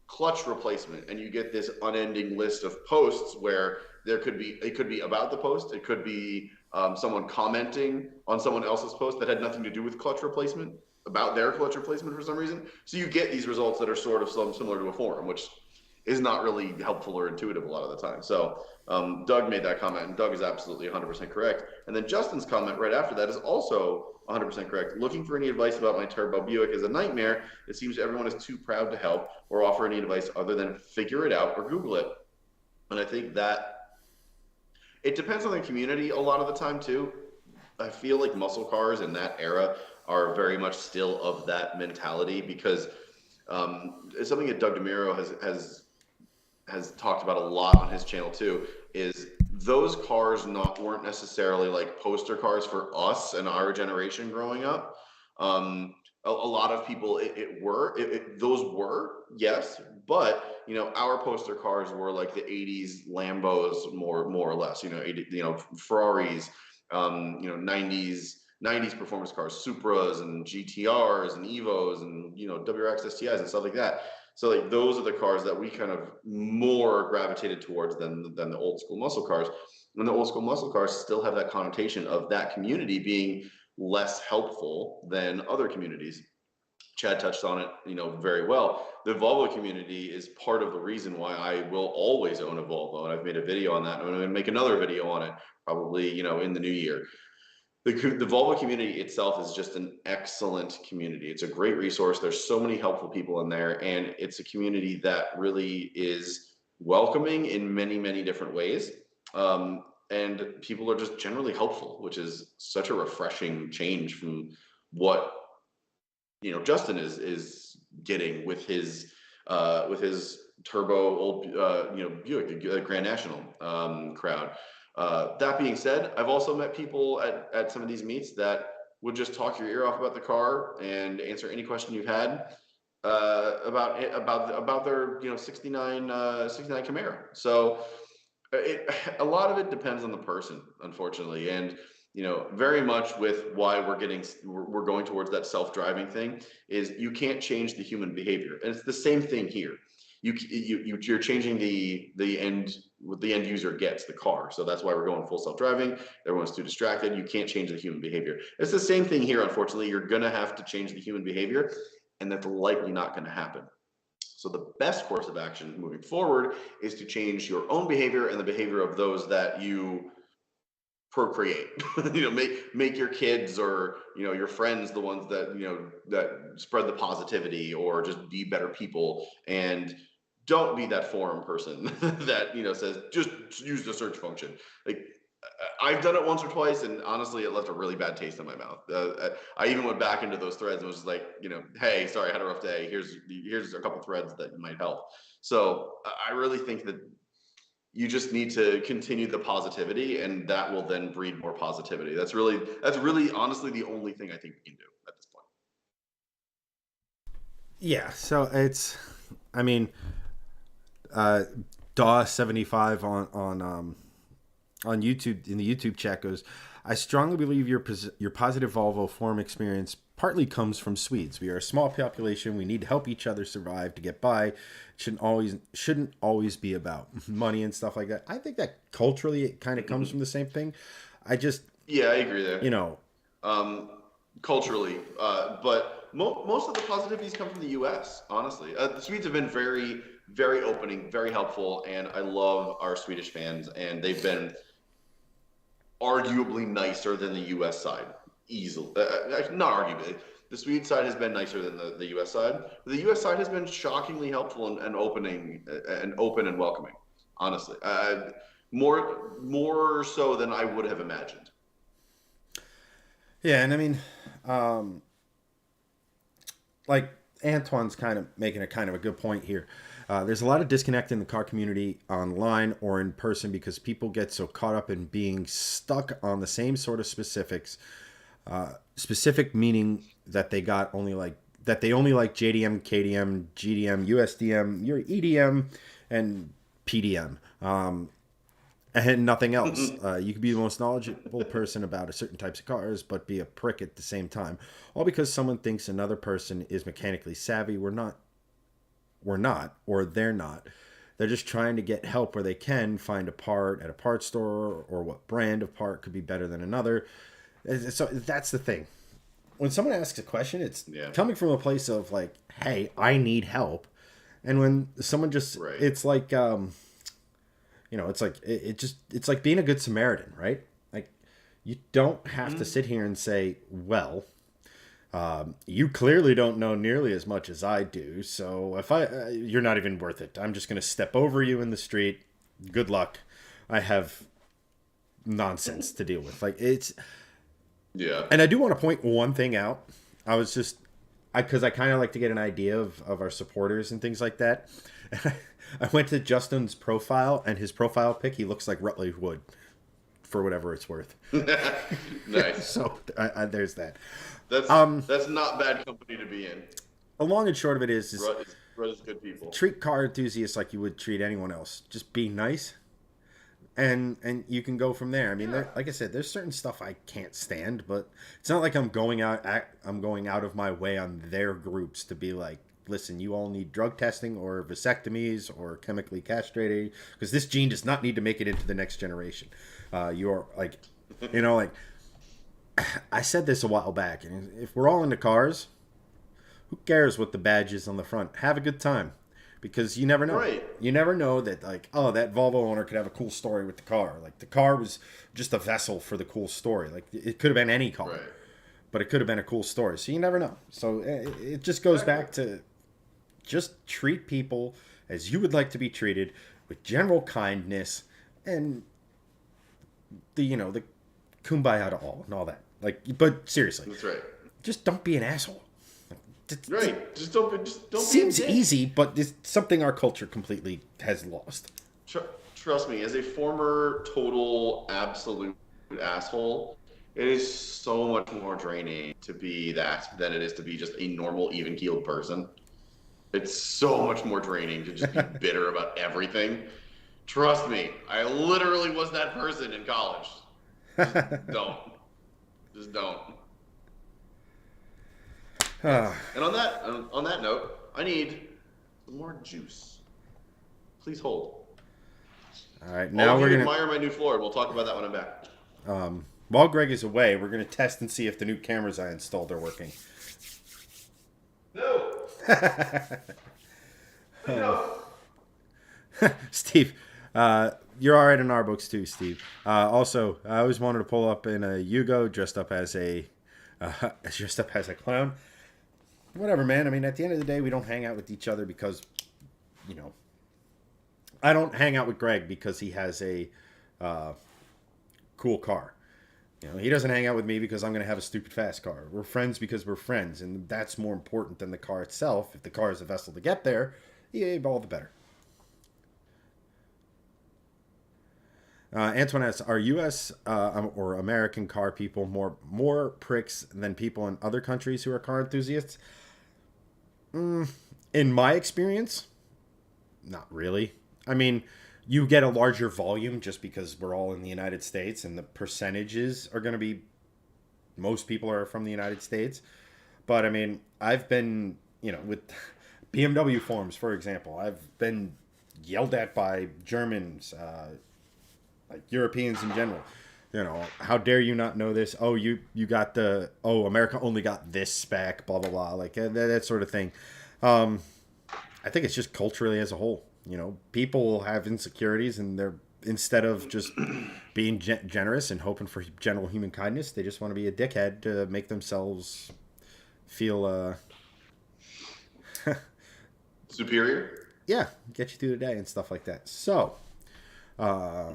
clutch replacement, and you get this unending list of posts where it could be about the post, it could be someone commenting on someone else's post that had nothing to do with clutch replacement, about their clutch replacement for some reason. So you get these results that are sort of similar to a forum, which is not really helpful or intuitive a lot of the time. So Doug made that comment, and Doug is absolutely 100% correct. And then Justin's comment right after that is also 100% correct. Looking for any advice about my turbo Buick is a nightmare. It seems everyone is too proud to help or offer any advice other than figure it out or Google it. And I think that it depends on the community a lot of the time too. I feel like muscle cars in that era are very much still of that mentality because it's something that Doug DeMiro has talked about a lot on his channel too, is those cars weren't necessarily like poster cars for us and our generation growing up. A lot of people those were, yes, but our poster cars were like the 80s Lambos more or less, 80, Ferraris, 90s performance cars, Supras and GTRs and Evos and WRX STIs and stuff like that. So like those are the cars that we kind of more gravitated towards than the old school muscle cars. And the old school muscle cars still have that connotation of that community being less helpful than other communities. Chad touched on it, very well. The Volvo community is part of the reason why I will always own a Volvo, and I've made a video on that. I'm going to make another video on it probably, in the new year. The Volvo community itself is just an excellent community. It's a great resource. There's so many helpful people in there, and it's a community that really is welcoming in many, many different ways. And people are just generally helpful, which is such a refreshing change from what Justin is getting with his turbo old Buick Grand National crowd. That being said, I've also met people at some of these meets that would just talk your ear off about the car and answer any question you've had about their 69 Camaro. So a lot of it depends on the person, unfortunately, and very much with why we're going towards that self-driving thing is you can't change the human behavior, and it's the same thing here. You're changing the end, what the end user gets, the car. So that's why we're going full self-driving. Everyone's too distracted. You can't change the human behavior. It's the same thing here. Unfortunately, you're gonna have to change the human behavior, and that's likely not going to happen. So the best course of action moving forward is to change your own behavior and the behavior of those that you procreate. Make your kids or your friends the ones that that spread the positivity, or just be better people, and don't be that forum person that says just use the search function. Like, I've done it once or twice, and honestly, it left a really bad taste in my mouth. I even went back into those threads and was just like, hey, sorry, I had a rough day. Here's a couple threads that might help. So I really think that you just need to continue the positivity, and that will then breed more positivity. That's really honestly the only thing I think we can do at this point. Yeah. So I mean, Daw75 on YouTube, in the YouTube chat, goes, I strongly believe your positive Volvo forum experience partly comes from Swedes. We are a small population. We need to help each other survive to get by. It shouldn't always be about money and stuff like that. I think that culturally it kind of comes from the same thing. I agree there. Culturally, but most of the positivities come from the U.S. Honestly, the Swedes have been very, very opening, very helpful, and I love our Swedish fans, and they've been arguably nicer than the U.S. side. Easily, not arguably. The Swede side has been nicer than the U.S. side. The U.S. side has been shockingly helpful and opening and open and welcoming. Honestly, more so than I would have imagined. Yeah, and I mean, like Antoine's kind of making a good point here. There's a lot of disconnect in the car community online or in person because people get so caught up in being stuck on the same sort of specifics. Specific meaning that they only like JDM, KDM, GDM, USDM, your EDM, and PDM, and nothing else. You could be the most knowledgeable person about a certain types of cars, but be a prick at the same time, all because someone thinks another person is mechanically savvy. We're not, or they're not. They're just trying to get help where they can, find a part at a parts store, or what brand of part could be better than another. So that's the thing. When someone asks a question, it's coming from a place of like, hey, I need help. And when someone just, it's like, it's like being a good Samaritan, right? Like, you don't have to sit here and say, well, you clearly don't know nearly as much as I do. So you're not even worth it. I'm just going to step over you in the street. Good luck. I have nonsense to deal with. Like, it's, yeah. And I do want to point one thing out. Because I kind of like to get an idea of our supporters and things like that. I went to Justin's profile, and his profile pic, he looks like Rutledge Wood, for whatever it's worth. Nice. So there's that. That's not bad company to be in. The long and short of it is Rut is good people. Treat car enthusiasts like you would treat anyone else. Just be nice. And you can go from there. I mean, like I said, there's certain stuff I can't stand, but it's not like I'm going out of my way on their groups to be like, listen, you all need drug testing or vasectomies or chemically castrated because this gene does not need to make it into the next generation. You're like, like I said this a while back, and if we're all into cars, who cares what the badge is on the front? Have a good time. Because you never know. Right. You never know that, like, oh, that Volvo owner could have a cool story with the car. Like, the car was just a vessel for the cool story. Like, it could have been any car. Right. But it could have been a cool story. So you never know. So it just goes back to just treat people as you would like to be treated, with general kindness and the kumbaya to all and all that. Like, but seriously. That's right. Just don't be an asshole. Right. Just don't seems easy, but it's something our culture completely has lost. Trust me, as a former total absolute asshole, It is so much more draining to be that than it is to be just a normal, even-keeled person. It's so much more draining to just be bitter about everything. Trust me, I literally was that person in college. Just don't. Just don't. Yes. And on that note, I need some more juice. Please hold. All right, All now of we're you gonna. admire my new floor, and we'll talk about that when I'm back. While Greg is away, we're gonna test and see if the new cameras I installed are working. No. Please no. Steve, you're all right in our books too, Steve. Also, I always wanted to pull up in a Yugo dressed up as a clown. Whatever, man. I mean, at the end of the day, we don't hang out with each other because, you know, I don't hang out with Greg because he has a cool car. You know, he doesn't hang out with me because I'm going to have a stupid fast car. We're friends because we're friends, and that's more important than the car itself. If the car is a vessel to get there, yeah, all the better. Antoine asks, are U.S. Or American car people more pricks than people in other countries who are car enthusiasts? In my experience, not really. I mean, you get a larger volume just because we're all in the United States, and the percentages are going to be most people are from the United States. But I mean, I've been, with BMW forums, for example, I've been yelled at by Germans, like Europeans in general. How dare you not know this? Oh, you got America only got this spec, blah blah blah, like that sort of thing. I think it's just culturally as a whole. People have insecurities, and they're instead of just being generous and hoping for general human kindness, they just want to be a dickhead to make themselves feel Superior? yeah, get you through the day and stuff like that. So, uh,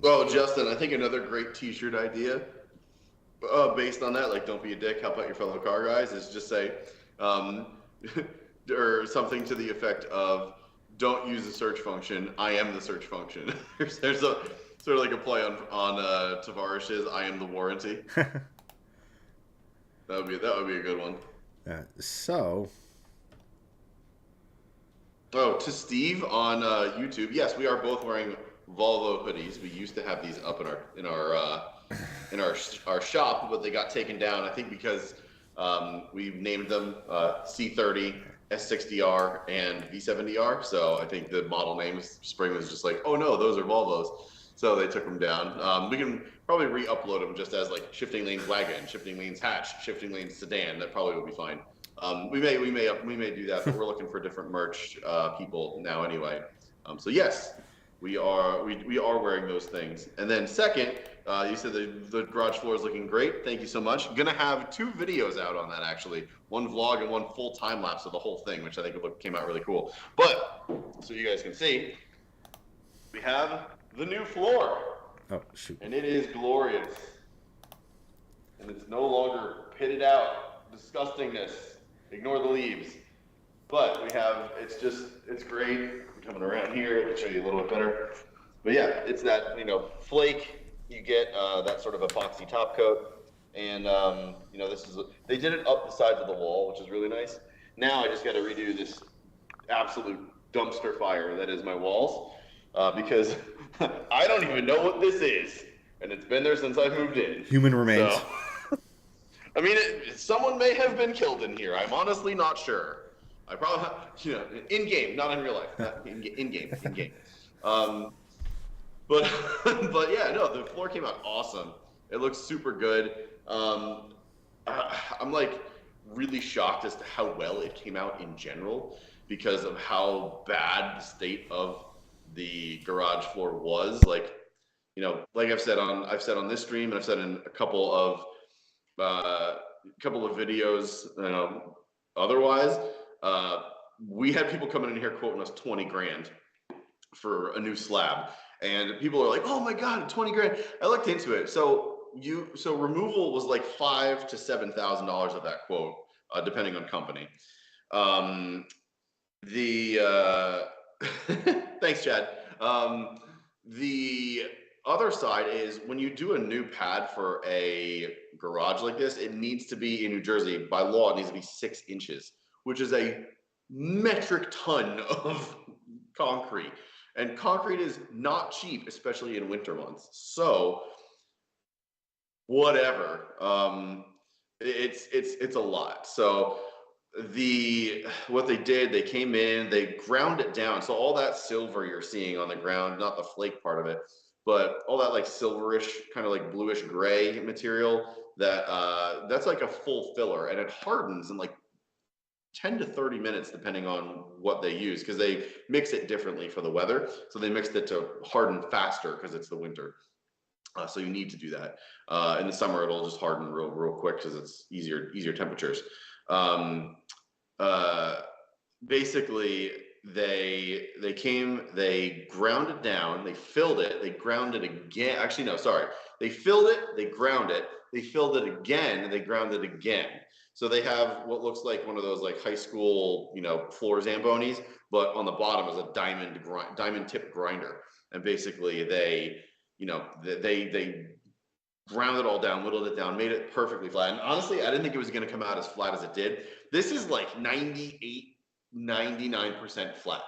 Well, Justin, I think another great T-shirt idea, based on that, like, don't be a dick, help out your fellow car guys, is just say, um, or something to the effect of, don't use the search function, I am the search function. There's a sort of like a play on Tavarish's I am the warranty. That would be a good one. so Oh, to Steve on YouTube, yes, we are both wearing Volvo hoodies. We used to have these up in our shop, but they got taken down. I think because we named them C30, S60R, and V70R. So I think the model name Spring was just like, oh no, those are Volvos. So they took them down. We can probably re-upload them just as like shifting lanes wagon, shifting lanes hatch, shifting lanes sedan. That probably would be fine. We may do that, but we're looking for different merch people now anyway. So yes, we are wearing those things. And then second, you said the garage floor is looking great. Thank you so much. Gonna have 2 videos out on that actually, one vlog and one full time lapse of the whole thing, which I think came out really cool. But so you guys can see, we have the new floor. oh shoot, and it is glorious. And it's no longer pitted out disgustingness. Ignore the leaves. But it's great. Coming around here, let me show you a little bit better. But yeah, it's that, flake. You get that sort of epoxy top coat. And, they did it up the sides of the wall, which is really nice. Now I just got to redo this absolute dumpster fire that is my walls. Because I don't even know what this is. And it's been there since I moved in. human remains. So, I mean, someone may have been killed in here. I'm honestly not sure. I probably, in game, not in real life. Not in game. But but yeah, no, the floor came out awesome. It looks super good. I'm like really shocked as to how well it came out in general because of how bad the state of the garage floor was. Like, like I've said on this stream, and I've said in a couple of videos, otherwise, we had people coming in here quoting us 20 grand for a new slab, and people are like, oh my god, 20 grand. I looked into it. So removal was like $5,000 to $7,000 of that quote, depending on company. The thanks, Chad. The other side is when you do a new pad for a garage like this, it needs to be in New Jersey by law. It needs to be 6 inches, which is a metric ton of concrete. And concrete is not cheap, especially in winter months. So whatever, it's a lot. So what they did, they came in, they ground it down. So all that silver you're seeing on the ground, not the flake part of it, but all that like silverish, kind of like bluish gray material, that's like a full filler, and it hardens in like 10 to 30 minutes depending on what they use, because they mix it differently for the weather. So they mixed it to harden faster because it's the winter. So you need to do that. In the summer, it'll just harden real quick because it's easier temperatures. Basically, they came, they ground it down, they filled it, they ground it again. Actually, no, sorry. They filled it, they ground it, they filled it again, and they ground it again. So they have what looks like one of those like high school, floor Zambonis, but on the bottom is a diamond tip grinder. And basically they ground it all down, whittled it down, made it perfectly flat. And honestly, I didn't think it was going to come out as flat as it did. This is like 98, 99% flat.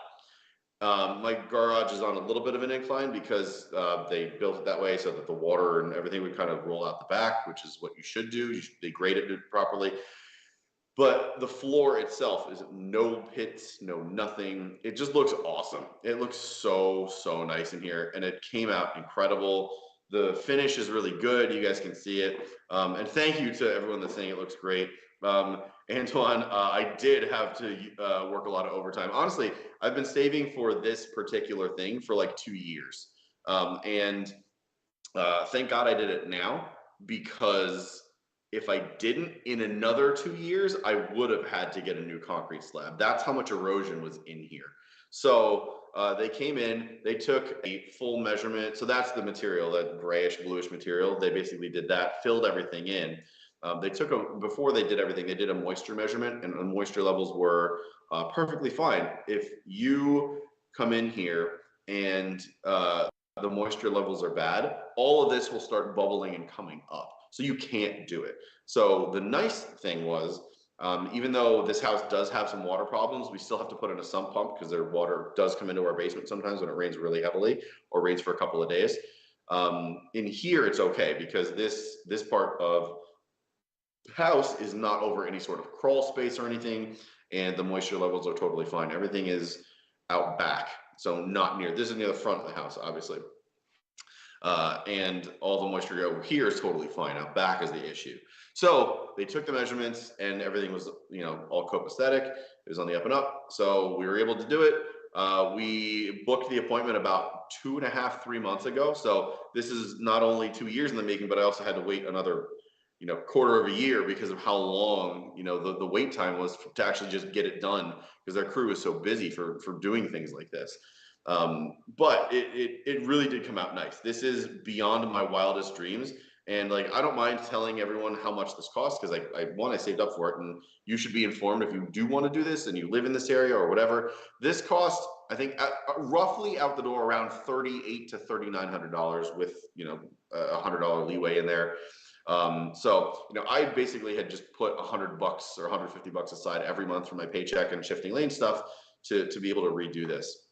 My garage is on a little bit of an incline because they built it that way so that the water and everything would kind of roll out the back, which is what you should do. They graded it properly. But the floor itself is no pits, no nothing. It just looks awesome. It looks so nice in here, and it came out incredible. The finish is really good. You guys can see it. And thank you to everyone that's saying it looks great. Antoine, I did have to work a lot of overtime. Honestly, I've been saving for this particular thing for like 2 years. And thank God I did it now, because if I didn't, in another 2 years, I would have had to get a new concrete slab. That's how much erosion was in here. So they came in, they took a full measurement. So that's the material, that grayish, bluish material. They basically did that, filled everything in. Before they did everything, they did a moisture measurement, and the moisture levels were perfectly fine. If you come in here and the moisture levels are bad, all of this will start bubbling and coming up. So you can't do it. So the nice thing was, even though this house does have some water problems, we still have to put in a sump pump because their water does come into our basement sometimes when it rains really heavily or rains for a couple of days. In here, it's okay because this part of the house is not over any sort of crawl space or anything, and the moisture levels are totally fine. Everything is out back, so not near. This is near the front of the house, obviously. And all the moisture over here is totally fine. Out back is the issue. So they took the measurements and everything was, all copacetic. It was on the up and up. So we were able to do it. We booked the appointment about 2.5, 3 months ago. So this is not only 2 years in the making, but I also had to wait another, quarter of a year because of how long, the wait time was to actually just get it done, because their crew is so busy for doing things like this. But it really did come out nice. This is beyond my wildest dreams. And like, I don't mind telling everyone how much this costs, because I saved up for it, and you should be informed if you do want to do this and you live in this area or whatever. This cost, I think, roughly out the door around $3,800 to $3,900 with, $100 leeway in there. So, I basically had just put $100 or $150 aside every month for my paycheck and shifting lane stuff to be able to redo this.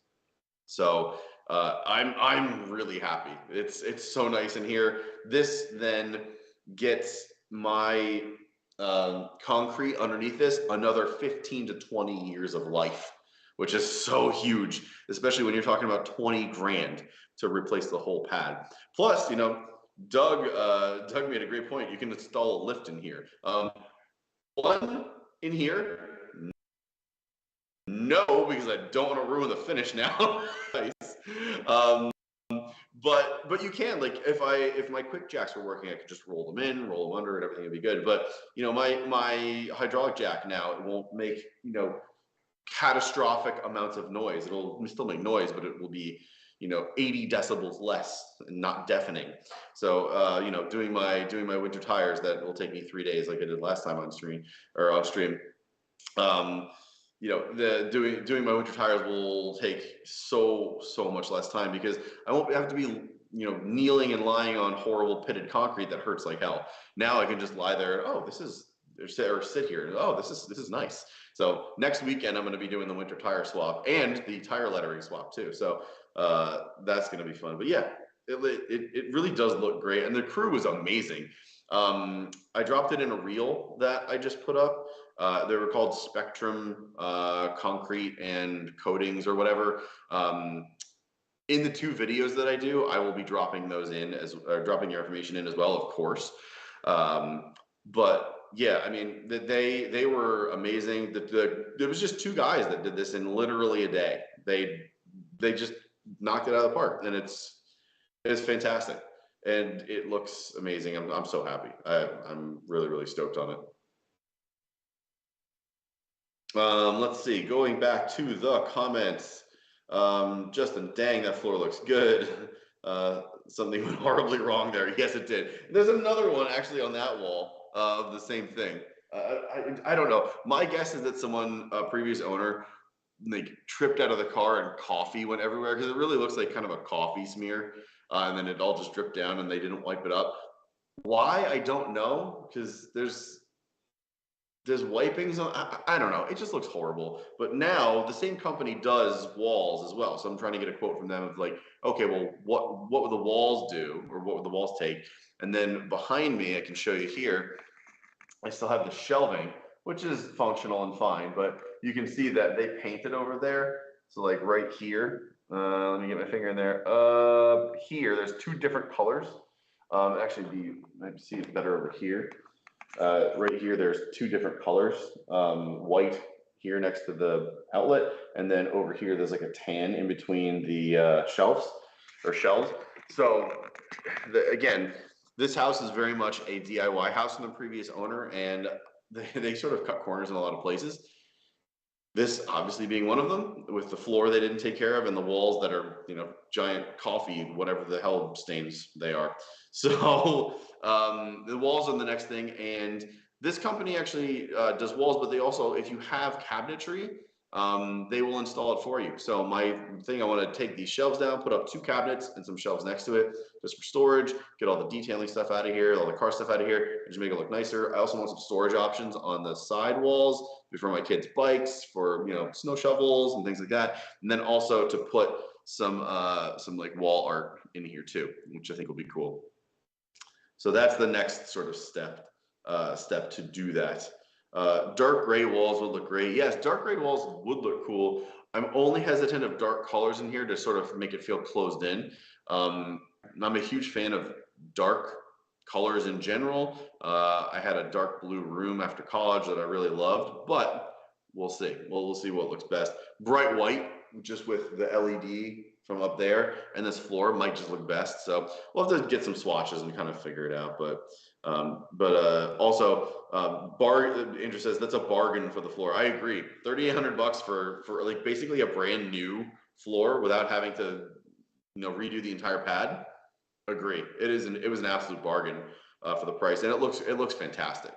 So I'm really happy. It's so nice in here. This then gets my concrete underneath this another 15 to 20 years of life, which is so huge, especially when you're talking about 20 grand to replace the whole pad. Plus, Doug made a great point. You can install a lift in here. One in here. No, because I don't want to ruin the finish now. But you can, like, if my quick jacks were working, I could just roll them in, roll them under, and everything would be good. But my hydraulic jack now, it won't make catastrophic amounts of noise. It'll still make noise, but it will be 80 decibels less and not deafening. So doing my winter tires, that will take me 3 days, like I did last time on stream. Doing my winter tires will take so much less time, because I won't have to be kneeling and lying on horrible pitted concrete that hurts like hell. Now I can just lie there. Oh, this is, or sit here. Oh, this is nice. So next weekend I'm going to be doing the winter tire swap and the tire lettering swap too. So that's going to be fun. But yeah, it really does look great, and the crew was amazing. I dropped it in a reel that I just put up. They were called Spectrum Concrete and Coatings or whatever. In the 2 videos that I do, I will be dropping those in dropping your information in as well, of course. But yeah, I mean, they were amazing. There was just 2 guys that did this in literally a day. They just knocked it out of the park, and it's fantastic, and it looks amazing. I'm so happy. I'm really, really stoked on it. Let's see, going back to the comments. Justin, dang, that floor looks good. Something went horribly wrong there. Yes, it did. There's another one actually on that wall of the same thing. I don't know. My guess is that someone, a previous owner, like tripped out of the car and coffee went everywhere, because it really looks like kind of a coffee smear, and then it all just dripped down and they didn't wipe it up. Why? I don't know, because there's wipings on, I don't know, it just looks horrible. But now the same company does walls as well, so I'm trying to get a quote from them of like, okay, well, what would the walls do, or what would the walls take? And then behind me, I can show you here, I still have the shelving, which is functional and fine, but you can see that they painted over there. So like right here, let me get my finger in there. Here, there's 2 different colors. Actually, might see it better over here. Right here, there's 2 different colors. White here next to the outlet, and then over here, there's like a tan in between the shelves. So again, this house is very much a DIY house from the previous owner, and they sort of cut corners in a lot of places. This obviously being one of them, with the floor they didn't take care of, and the walls that are, giant coffee, whatever the hell stains they are. So the walls are the next thing, and this company actually does walls, but they also, if you have cabinetry, they will install it for you. So my thing, I want to take these shelves down, put up 2 cabinets and some shelves next to it, just for storage, get all the detailing stuff out of here, all the car stuff out of here, and just make it look nicer. I also want some storage options on the side walls for my kids' bikes, for snow shovels and things like that, and then also to put some like wall art in here too, which I think will be cool. So that's the next sort of step to do that. Dark gray walls would look great. Yes, dark gray walls would look cool. I'm only hesitant of dark colors in here to sort of make it feel closed in. I'm a huge fan of dark colors in general. I had a dark blue room after college that I really loved, but we'll see. We'll see what looks best. Bright white, just with the LED from up there, and this floor might just look best. So we'll have to get some swatches and kind of figure it out. But also, Andrew says that's a bargain for the floor. I agree. $3,800 for like basically a brand new floor without having to redo the entire pad. Agree. It was an absolute bargain for the price, and it looks fantastic.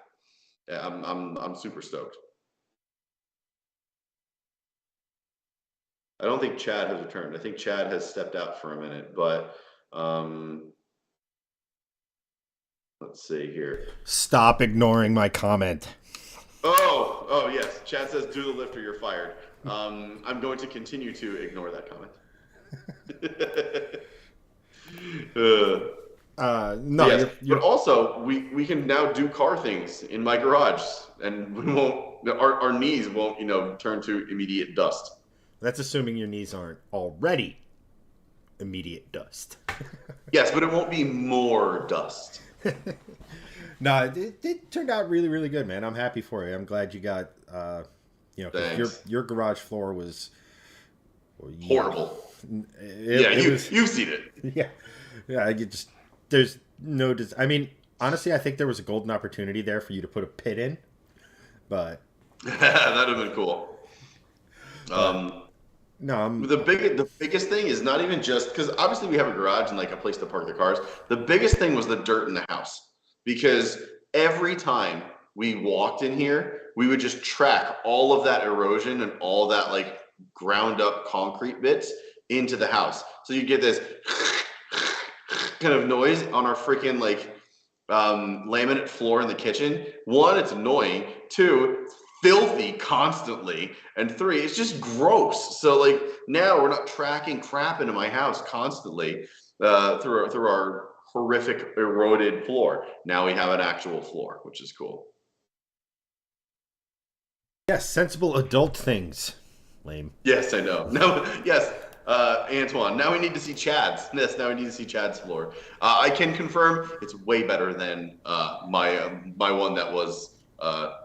Yeah, I'm super stoked. I don't think Chad has returned. I think Chad has stepped out for a minute, but let's see here. Stop ignoring my comment. Oh yes. Chad says, "Do the lift or you're fired." I'm going to continue to ignore that comment. No, yes. But also we can now do car things in my garage, and we won't. Our knees won't turn to immediate dust. That's assuming your knees aren't already immediate dust. Yes, but it won't be more dust. No, it turned out really, really good, man. I'm happy for you. I'm glad you got, your garage floor was horrible. You've seen it. Yeah. There's no. I mean, honestly, I think there was a golden opportunity there for you to put a pit in, but that'd have been cool. The biggest thing is not even just because obviously we have a garage and like a place to park the cars. The biggest thing was the dirt in the house, because every time we walked in here, we would just track all of that erosion and all that like ground up concrete bits into the house. So you get this kind of noise on our freaking like laminate floor in the kitchen. One, it's annoying. Two, it's filthy constantly. And three, it's just gross. So like now we're not tracking crap into my house constantly through our horrific eroded floor. Now we have an actual floor, which is cool. Yes, sensible adult things. Lame. Yes, I know. No, yes, Antoine. Now we need to see Chad's. Yes, now we need to see Chad's floor. I can confirm it's way better than my one that was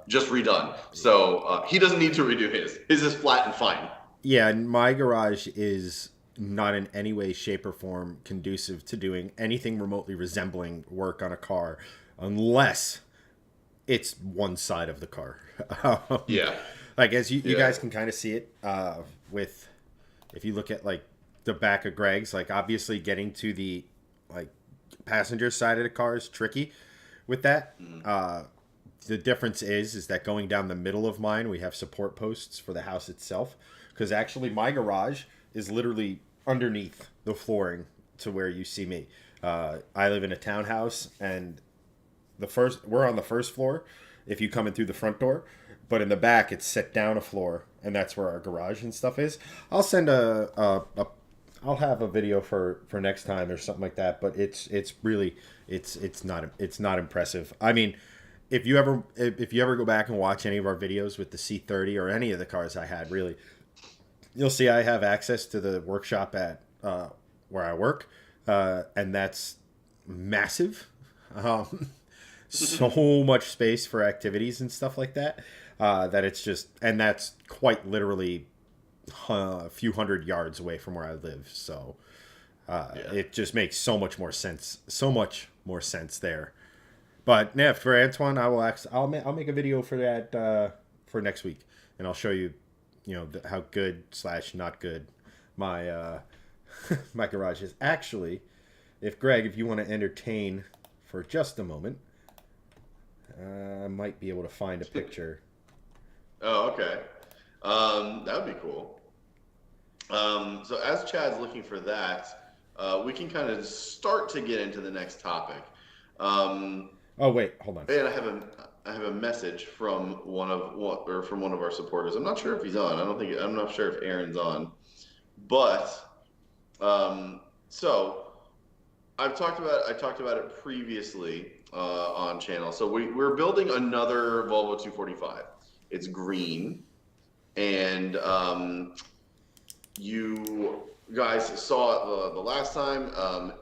just redone. So he doesn't need to redo his. His is flat and fine. Yeah, and my garage is not in any way, shape, or form conducive to doing anything remotely resembling work on a car, unless it's one side of the car. Yeah. Like as you guys can kind of see it with, if you look at like the back of Greg's, like obviously getting to the like passenger side of the car is tricky with that. The difference is that going down the middle of mine, we have support posts for the house itself, because actually my garage is literally underneath the flooring to where you see me. I live in a townhouse, and we're on the first floor if you come in through the front door, but in the back it's set down a floor, and that's where our garage and stuff is. I'll send I'll have a video for next time or something like that, but it's really it's not impressive. I mean, if you ever go back and watch any of our videos with the C30 or any of the cars I had, really, you'll see I have access to the workshop at where I work, and that's massive. So much space for activities and stuff like that, that it's just, and that's quite literally a few hundred yards away from where I live. So it just makes so much more sense there. But yeah, for Antoine, I'll make a video for that for next week, and I'll show you, how good / not good my my garage is. Actually, if you want to entertain for just a moment, I might be able to find a picture. Oh, okay. That would be cool. So as Chad's looking for that, we can kind of start to get into the next topic. Oh wait, hold on. And I have a message from one of our supporters. I'm not sure if he's on. I'm not sure if Aaron's on, but so I talked about it previously on channel. So we're building another Volvo 245. It's green, and you guys saw it the last time.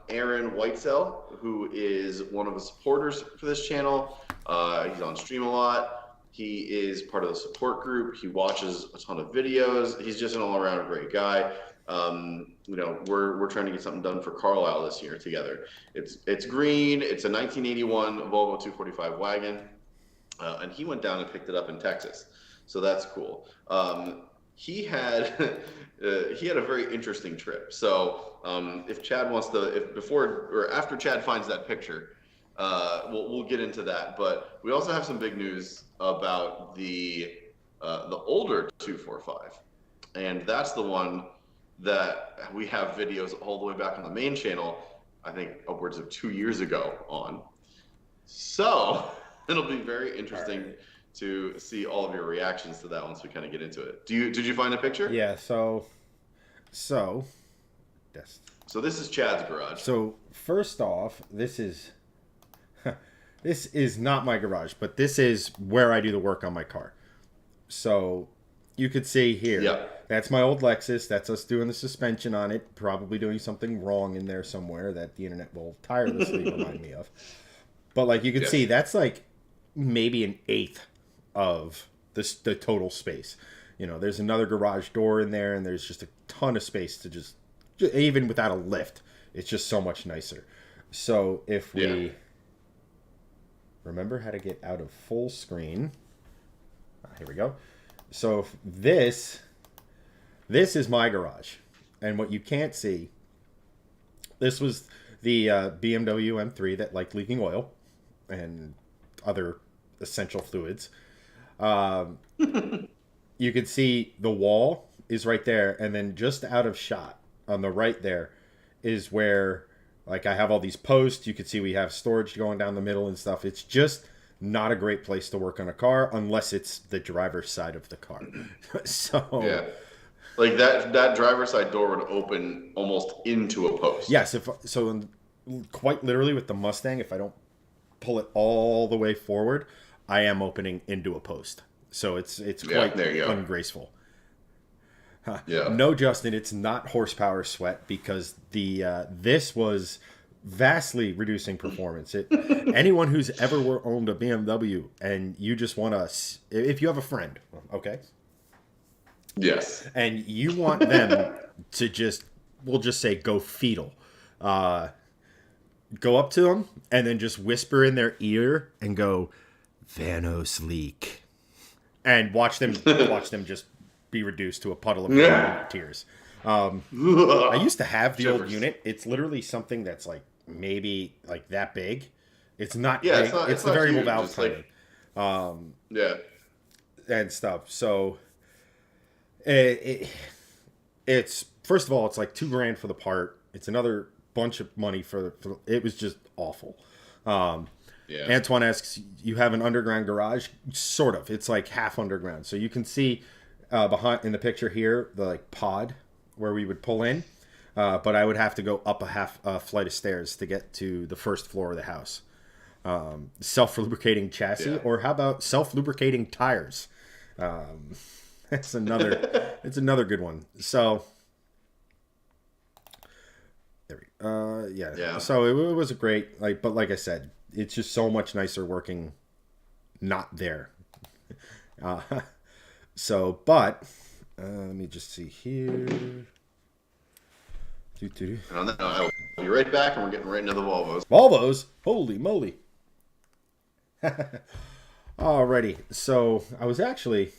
Aaron Whitesell, who is one of the supporters for this channel, he's on stream a lot. He is part of the support group. He watches a ton of videos. He's just an all-around great guy. We're trying to get something done for Carlisle this year together. It's green. It's a 1981 Volvo 245 wagon, and he went down and picked it up in Texas. So that's cool. He had a very interesting trip. So if Chad wants to, if before or after Chad finds that picture, we'll get into that. But we also have some big news about the older 245, and that's the one that we have videos all the way back on the main channel, I think upwards of 2 years ago on. So it'll be very interesting to see all of your reactions to that once we kind of get into it. Did you find a picture? Yeah, so yes. So this is Chad's garage. So first off, this is not my garage, but this is where I do the work on my car. So you could see here, that's my old Lexus. That's us doing the suspension on it, probably doing something wrong in there somewhere that the internet will tirelessly remind me of. But like you can see, that's like maybe an eighth of the total space. There's another garage door in there, and there's just a ton of space to just even without a lift, it's just so much nicer. So if we remember how to get out of full screen, here we go. So this is my garage, and what you can't see, this was the BMW M3 that liked leaking oil and other essential fluids. You can see the wall is right there, and then just out of shot on the right there is where Like I have all these posts. You can see we have storage going down the middle and stuff. It's just not a great place to work on a car unless it's the driver's side of the car. So Yeah. Like that driver's side door would open almost into a post. yes, quite literally with the Mustang, if I don't pull it all the way forward, I am opening into a post. So it's quite ungraceful. Yeah. No, Justin, it's not horsepower sweat because this was vastly reducing performance. Anyone who's ever owned a BMW and you just want to, if you have a friend, okay, yes, and you want them to we'll just say go fetal, go up to them and then just whisper in their ear and go Vanos leak, and watch them just be reduced to a puddle of tears. I used to have the old unit. It's literally something that's like maybe like that big. It's not big. It's the variable valve timing. And stuff. So it's first of all, it's like $2,000 for the part. It's another bunch of money for it was just awful. Antoine asks, you have an underground garage? Sort of. It's like half underground. So you can see behind in the picture here, the like pod where we would pull in, but I would have to go up a flight of stairs to get to the first floor of the house. Self-lubricating chassis, or how about self-lubricating tires? It's another good one. So there we So it was a great but like I said, it's just so much nicer working not there. But let me just see here. I'll be right back, and we're getting right into the Volvos. Volvos? Holy moly. Alrighty. So I was actually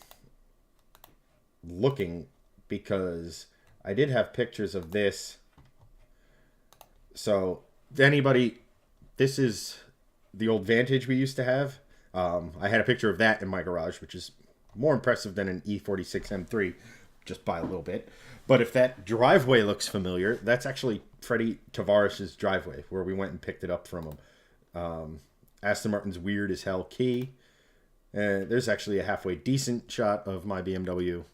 looking because I did have pictures of this. So this is the old Vantage we used to have. I had a picture of that in my garage, which is more impressive than an E46 M3, just by a little bit. But if that driveway looks familiar, that's actually Freddie Tavares' driveway, where we went and picked it up from him. Aston Martin's weird as hell key. There's actually a halfway decent shot of my BMW.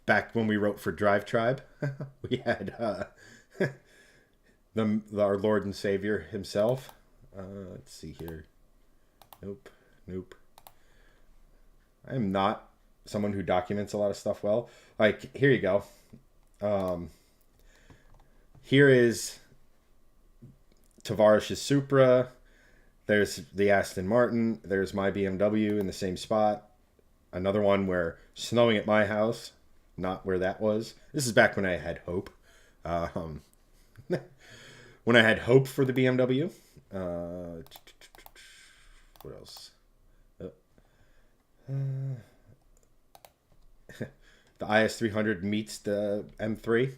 Back when we wrote for Drive Tribe, we had our Lord and Savior himself. Let's see here. Nope. I am not someone who documents a lot of stuff well. Like, here you go. Here is Tavares' Supra. There's the Aston Martin. There's my BMW in the same spot. Another one where snowing at my house, not where that was. This is back when I had hope. When I had hope for the BMW. What else? The IS300 meets the M3.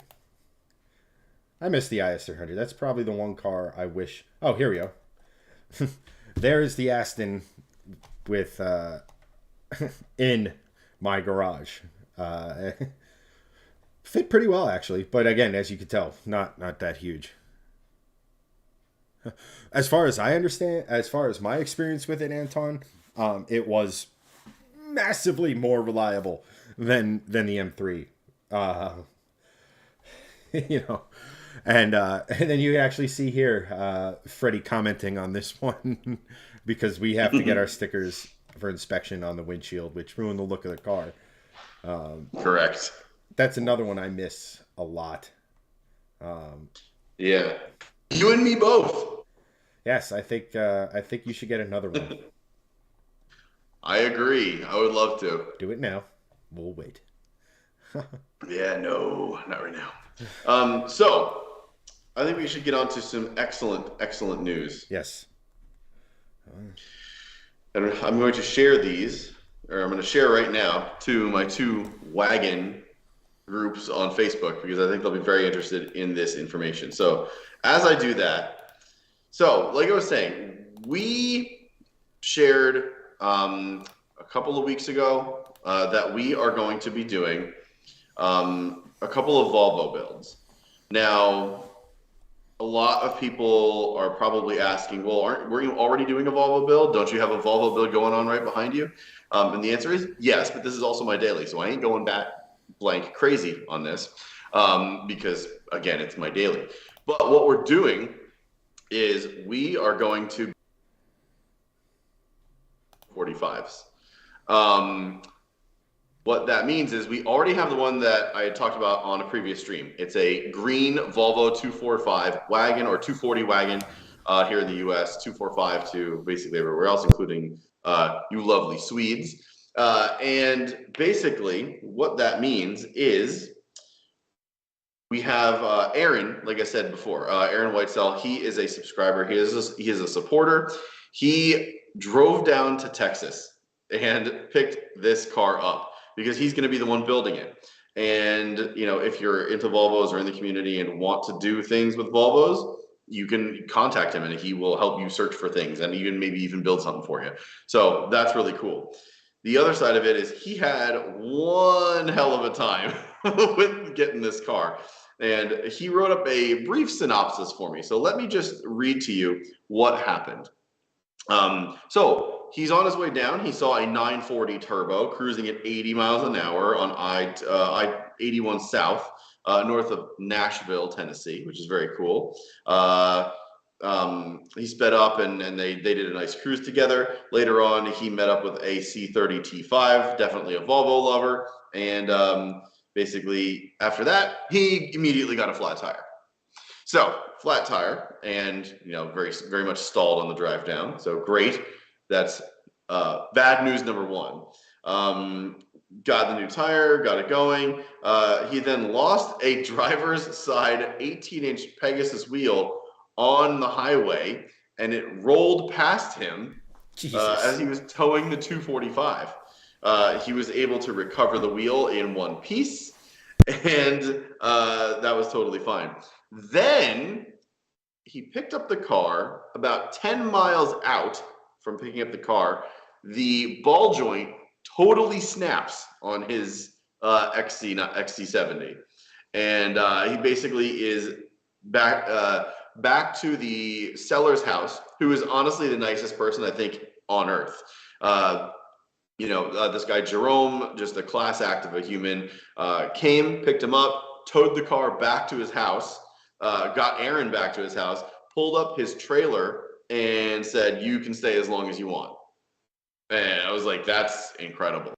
I miss the IS300. That's probably the one car I wish. Oh, here we go. There's the Aston with in my garage. Fit pretty well actually, but again, as you can tell, not that huge. As far as I understand, as far as my experience with it, Anton, it was massively more reliable than the M3. And then you actually see here Freddie commenting on this one because we have to get our stickers for inspection on the windshield, which ruined the look of the car. Correct. That's another one I miss a lot. Yeah, you and me both. Yes, I think you should get another one. I agree. I would love to. Do it now. We'll wait. Yeah, no, not right now. So I think we should get on to some excellent news. Yes. And I'm going to share these, or I'm going to share right now to my two wagon groups on Facebook because I think they'll be very interested in this information. So as I do that, so like I was saying, we shared a couple of weeks ago that we are going to be doing a couple of Volvo builds. Now, a lot of people are probably asking, well, were you already doing a Volvo build? Don't you have a Volvo build going on right behind you? And the answer is yes, but this is also my daily, so I ain't going back blank crazy on this because, again, it's my daily. But what we're doing is we are going to 45s. What that means is we already have the one that I had talked about on a previous stream. It's a green Volvo 245 wagon or 240 wagon here in the US, 245 to basically everywhere else, including you lovely Swedes. And basically, what that means is we have Aaron, like I said before, Aaron Whitesell. He is a subscriber. He is a supporter. He drove down to Texas and picked this car up because he's going to be the one building it. And you know, if you're into Volvos or in the community and want to do things with Volvos, you can contact him and he will help you search for things and even maybe even build something for you. So that's really cool. The other side of it is he had one hell of a time with getting this car. And he wrote up a brief synopsis for me. So let me just read to you what happened. So he's on his way down. He saw a 940 turbo cruising at 80 miles an hour on I-81 South, north of Nashville, Tennessee, which is very cool. He sped up and they did a nice cruise together. Later on, he met up with a C30 T5, definitely a Volvo lover. And basically, after that, he immediately got a flat tire. So flat tire, and you know, very much stalled on the drive down. So great. That's bad news number one. Got the new tire, got it going. He then lost a driver's side 18-inch Pegasus wheel on the highway, and it rolled past him as he was towing the 245. He was able to recover the wheel in one piece, and that was totally fine. Then he picked up the car about 10 miles out from picking up the car. The ball joint totally snaps on his XC70. And he basically is back to the seller's house, who is honestly the nicest person I think on earth. This guy Jerome, just a class act of a human, came, picked him up, towed the car back to his house, got Aaron back to his house, pulled up his trailer, and said, "You can stay as long as you want." And I was like, that's incredible.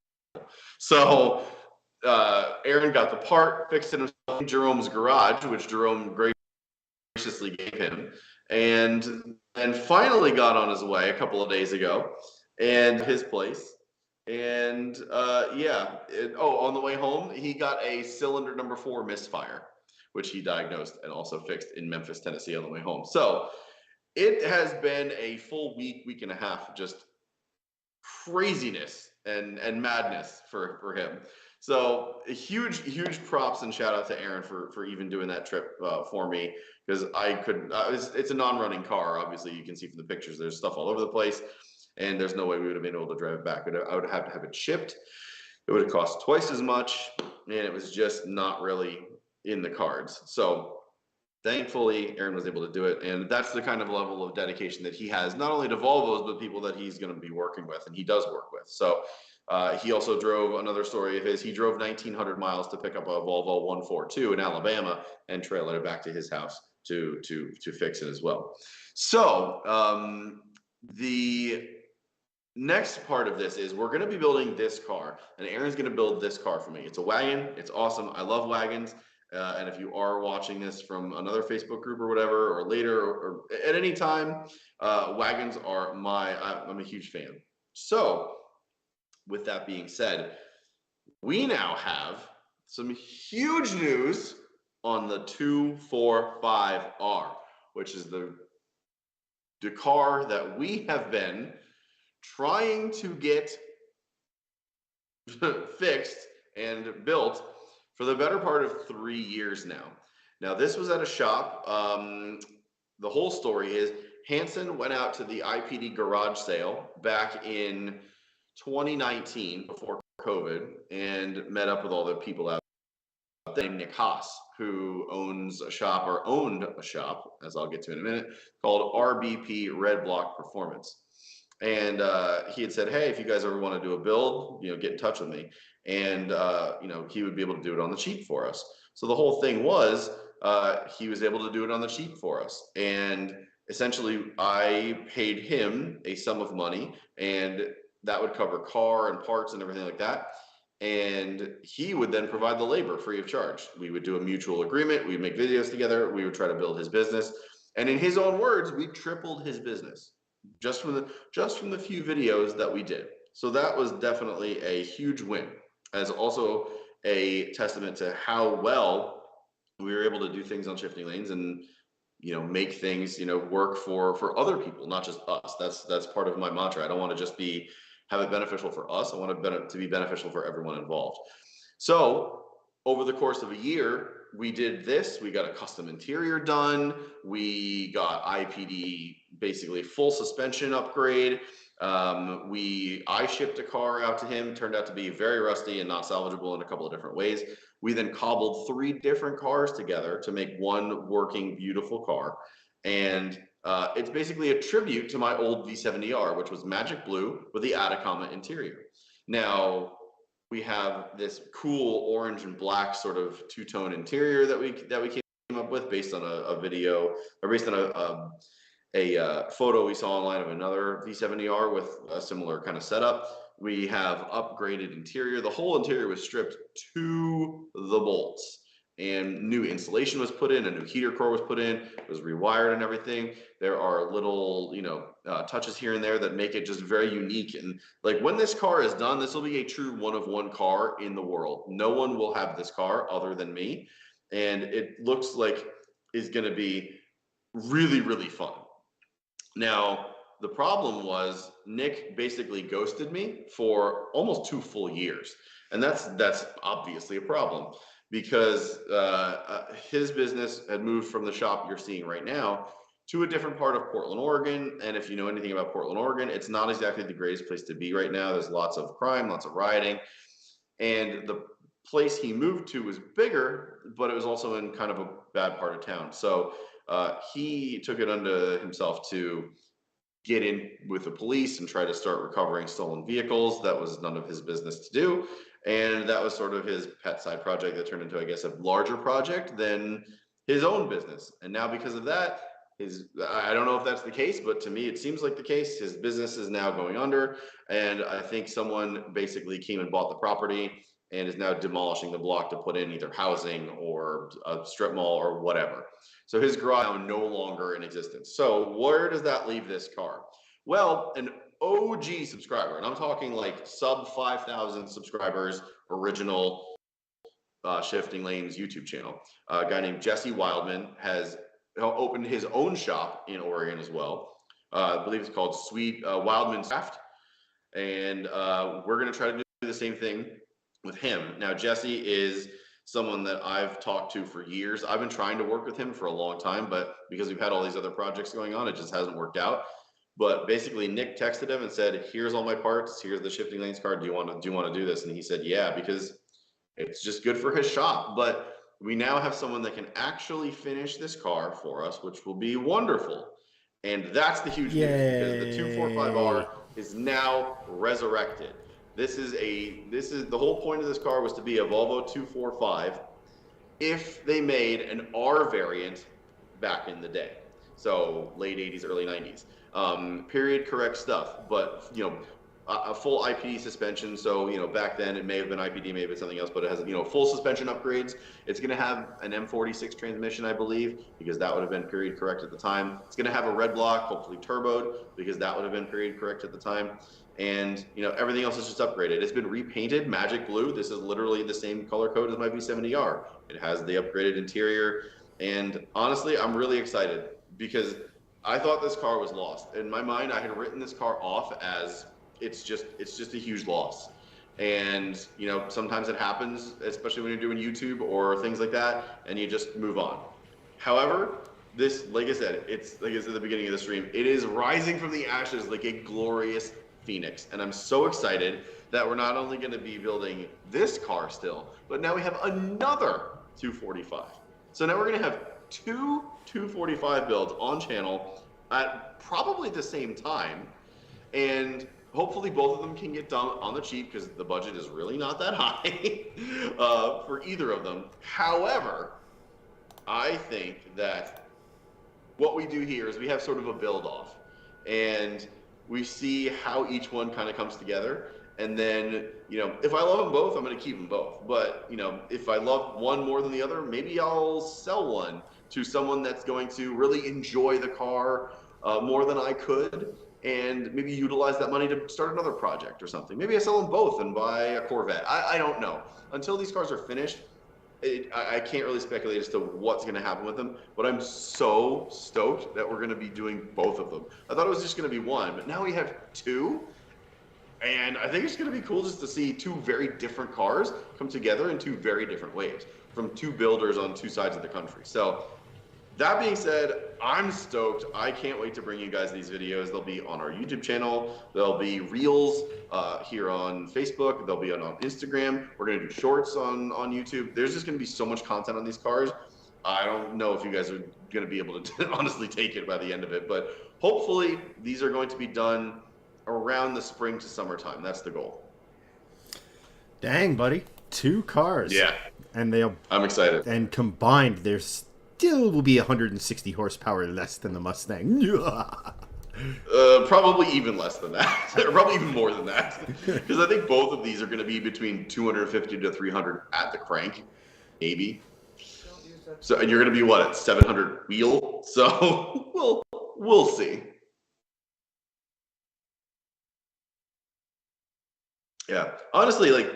So Aaron got the part, fixed it himself in Jerome's garage, which Jerome graciously gave him, and finally got on his way a couple of days ago, and his place. And on the way home, he got a cylinder number 4 misfire, which he diagnosed and also fixed in Memphis, Tennessee on the way home. So it has been a full week and a half, just craziness and madness for him. So huge props and shout out to Aaron for even doing that trip for me, because I couldn't. It's a non-running car. Obviously, you can see from the pictures, there's stuff all over the place, and there's no way we would have been able to drive it back. I would have to have it shipped. It would have cost twice as much, and it was just not really in the cards. So thankfully, Aaron was able to do it, and that's the kind of level of dedication that he has, not only to Volvos, but people that he's going to be working with, and he does work with. So he also drove, another story of his, he drove 1,900 miles to pick up a Volvo 142 in Alabama and trailer it back to his house to fix it as well. So the next part of this is we're going to be building this car, and Aaron's going to build this car for me. It's a wagon. It's awesome. I love wagons. And if you are watching this from another Facebook group or whatever, or later, or at any time, wagons are I'm a huge fan. So with that being said, we now have some huge news on the 245R, which is the car that we have been trying to get fixed and built for the better part of 3 years now. Now, this was at a shop. The whole story is Hanson went out to the IPD garage sale back in 2019 before COVID and met up with all the people out named Nick Haas, who owns a shop, or owned a shop, as I'll get to in a minute, called RBP Red Block Performance. And he had said, hey, if you guys ever want to do a build, get in touch with me. And he would be able to do it on the cheap for us. So the whole thing was, he was able to do it on the cheap for us. And essentially, I paid him a sum of money, and that would cover car and parts and everything like that. And he would then provide the labor free of charge. We would do a mutual agreement. We'd make videos together. We would try to build his business. And in his own words, we tripled his business just from the few videos that we did. So that was definitely a huge win, as also a testament to how well we were able to do things on shifting lanes and make things work for other people, not just us. That's part of my mantra. I don't want to just have it beneficial for us. I want it to be beneficial for everyone involved. So over the course of a year, we did this. We got a custom interior done. We got IPD, basically full suspension upgrade. I shipped a car out to him, turned out to be very rusty and not salvageable in a couple of different ways. We then cobbled 3 different cars together to make one working, beautiful car. And it's basically a tribute to my old V70R, which was magic blue with the Atacama interior. Now, we have this cool orange and black sort of two-tone interior that we came up with based on a video, or based on a photo we saw online of another V70R with a similar kind of setup. We have upgraded interior. The whole interior was stripped to the bolts, and new insulation was put in, a new heater core was put in, it was rewired and everything. There are little, touches here and there that make it just very unique. And like, when this car is done, this will be a true one-of-one car in the world. No one will have this car other than me. And it looks like it's going to be really, really fun. Now, the problem was Nick basically ghosted me for almost 2 full years. And that's obviously a problem, because his business had moved from the shop you're seeing right now to a different part of Portland, Oregon. And if you know anything about Portland, Oregon, it's not exactly the greatest place to be right now. There's lots of crime, lots of rioting. And the place he moved to was bigger, but it was also in kind of a bad part of town. So he took it unto himself to get in with the police and try to start recovering stolen vehicles. That was none of his business to do. And that was sort of his pet side project that turned into, I guess, a larger project than his own business. And now, because of that, I don't know if that's the case, but to me, it seems like the case. His business is now going under. And I think someone basically came and bought the property and is now demolishing the block to put in either housing or a strip mall or whatever. So his garage is now no longer in existence. So where does that leave this car? Well, an OG subscriber, and I'm talking like sub 5,000 subscribers, original Shifting Lanes YouTube channel, a guy named Jesse Wildman has opened his own shop in Oregon as well. I believe it's called Wildman's Craft. And we're going to try to do the same thing with him. Now, Jesse is someone that I've talked to for years. I've been trying to work with him for a long time, but because we've had all these other projects going on, it just hasn't worked out. But basically, Nick texted him and said, here's all my parts. Here's the Shifting Lanes card. Do you want to do this? And he said, yeah, because it's just good for his shop. But we now have someone that can actually finish this car for us, which will be wonderful. And that's the huge news, because the 245R is now resurrected. This is the whole point of this car was to be a Volvo 245 if they made an R variant back in the day. So late 80s, early 90s. Period correct stuff, but a full IPD suspension. So back then it may have been IPD, may have been something else, but it has full suspension upgrades. It's going to have an M46 transmission, I believe, because that would have been period correct at the time. It's going to have a red block, hopefully turboed, because that would have been period correct at the time. And everything else is just upgraded. It's been repainted magic blue. This is literally the same color code as my V70R. It has the upgraded interior, and honestly, I'm really excited because I thought this car was lost. In my mind, I had written this car off as it's just a huge loss. And sometimes it happens, especially when you're doing YouTube or things like that, and you just move on. However, this, like I said, it's like I said at the beginning of the stream, it is rising from the ashes like a glorious phoenix. And I'm so excited that we're not only going to be building this car still, but now we have another 245. So now we're going to have two 245 builds on channel at probably the same time. And hopefully both of them can get done on the cheap because the budget is really not that high for either of them. However, I think that what we do here is we have sort of a build off and we see how each one kind of comes together. And then, if I love them both, I'm going to keep them both. But, if I love one more than the other, maybe I'll sell one to someone that's going to really enjoy the car more than I could, and maybe utilize that money to start another project or something. Maybe I sell them both and buy a Corvette. I don't know. Until these cars are finished, I can't really speculate as to what's going to happen with them, but I'm so stoked that we're going to be doing both of them. I thought it was just going to be one, but now we have two. And I think it's going to be cool just to see two very different cars come together in two very different ways from two builders on two sides of the country. So that being said, I'm stoked. I can't wait to bring you guys these videos. They'll be on our YouTube channel. There'll be reels here on Facebook. They'll be on Instagram. We're going to do shorts on YouTube. There's just going to be so much content on these cars. I don't know if you guys are going to be able to honestly take it by the end of it, but hopefully these are going to be done around the spring to summertime. That's the goal. Dang, buddy. 2 cars. Yeah. And I'm excited. And combined, there still will be 160 horsepower less than the Mustang. Probably even less than that. Probably even more than that. Because I think both of these are going to be between 250 to 300 at the crank. Maybe. So, and you're going to be, what, at 700 wheel? So, we'll see. Yeah, honestly, Brett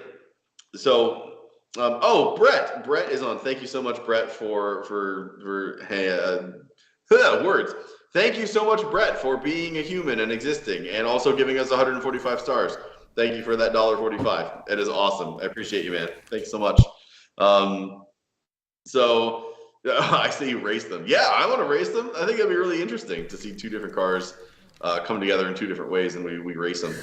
is on. Thank you so much, Brett, for hey, words. Thank you so much, Brett, for being a human and existing, and also giving us 145 stars. Thank you for that $1.45. It is awesome. I appreciate you, man. Thanks so much. So I say you race them. Yeah, I want to race them. I think it'd be really interesting to see two different cars come together in two different ways, and we race them.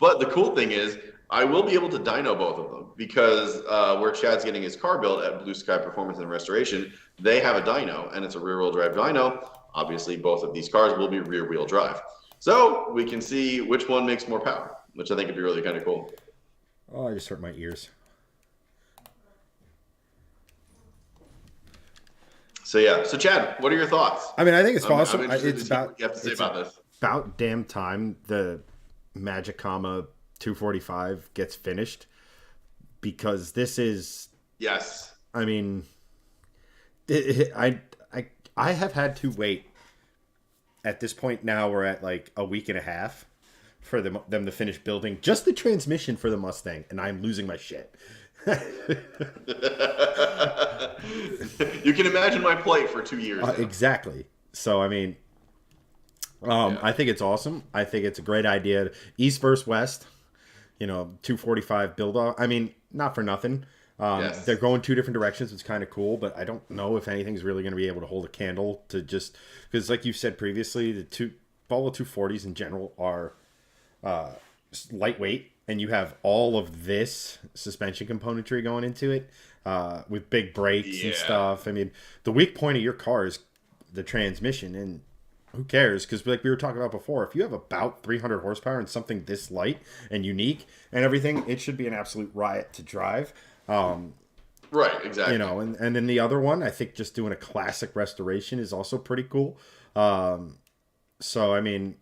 But the cool thing is, I will be able to dyno both of them because where Chad's getting his car built at Blue Sky Performance and Restoration, they have a dyno, and it's a rear-wheel drive dyno. Obviously, both of these cars will be rear-wheel drive. So we can see which one makes more power, which I think would be really kind of cool. Oh, I just hurt my ears. So, yeah. So, Chad, what are your thoughts? I mean, I think it's awesome. It's about, what you have to say about this. About damn time the Magicama 245 gets finished, because this is, yes, I mean, I have had to wait. At this point now, we're at like a week and a half for them to finish building just the transmission for the Mustang, and I'm losing my shit. You can imagine my plight for 2 years. Exactly. So I mean, I think it's awesome. I think it's a great idea. East versus West, 245 build off. I mean, not for nothing. Yes. They're going two different directions. It's kind of cool, but I don't know if anything's really going to be able to hold a candle to just, because like you said previously, the Volvo 240s in general are lightweight, and you have all of this suspension componentry going into it with big brakes and stuff. I mean, the weak point of your car is the transmission, and who cares? Because like we were talking about before, if you have about 300 horsepower and something this light and unique and everything, it should be an absolute riot to drive. Right, exactly. And then the other one, I think just doing a classic restoration is also pretty cool. So I mean,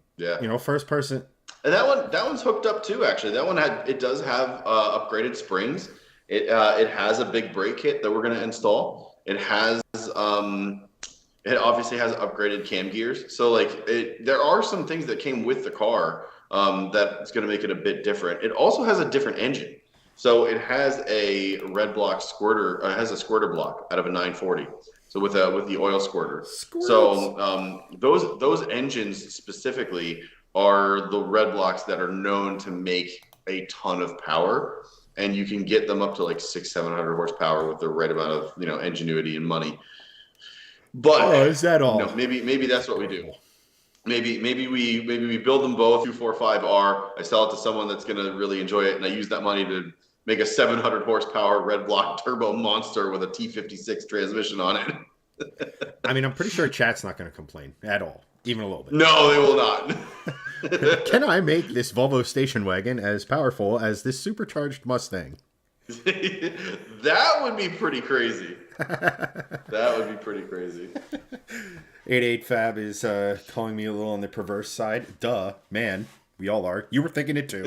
first person. And that one's hooked up too. Actually, that one does have upgraded springs. It has a big brake kit that we're going to install. It has it obviously has upgraded cam gears. So there are some things that came with the car that's going to make it a bit different. It also has a different engine. So it has a red block squirter. It has a squirter block out of a 940. So with the oil squirter. Squirts. So those engines specifically are the red blocks that are known to make a ton of power, and you can get them up to like 600-700 horsepower with the right amount of ingenuity and money. But is that all? Maybe that's what we do. Maybe we build them both 245R. I sell it to someone that's going to really enjoy it, and I use that money to make a 700 horsepower red block turbo monster with a T56 transmission on it. I mean, I'm pretty sure chat's not going to complain at all, even a little bit. No, they will not. Can I make this Volvo station wagon as powerful as this supercharged Mustang? That would be pretty crazy. That would be pretty crazy. 88 Fab is calling me a little on the perverse side. Duh, man. We all are. You were thinking it too.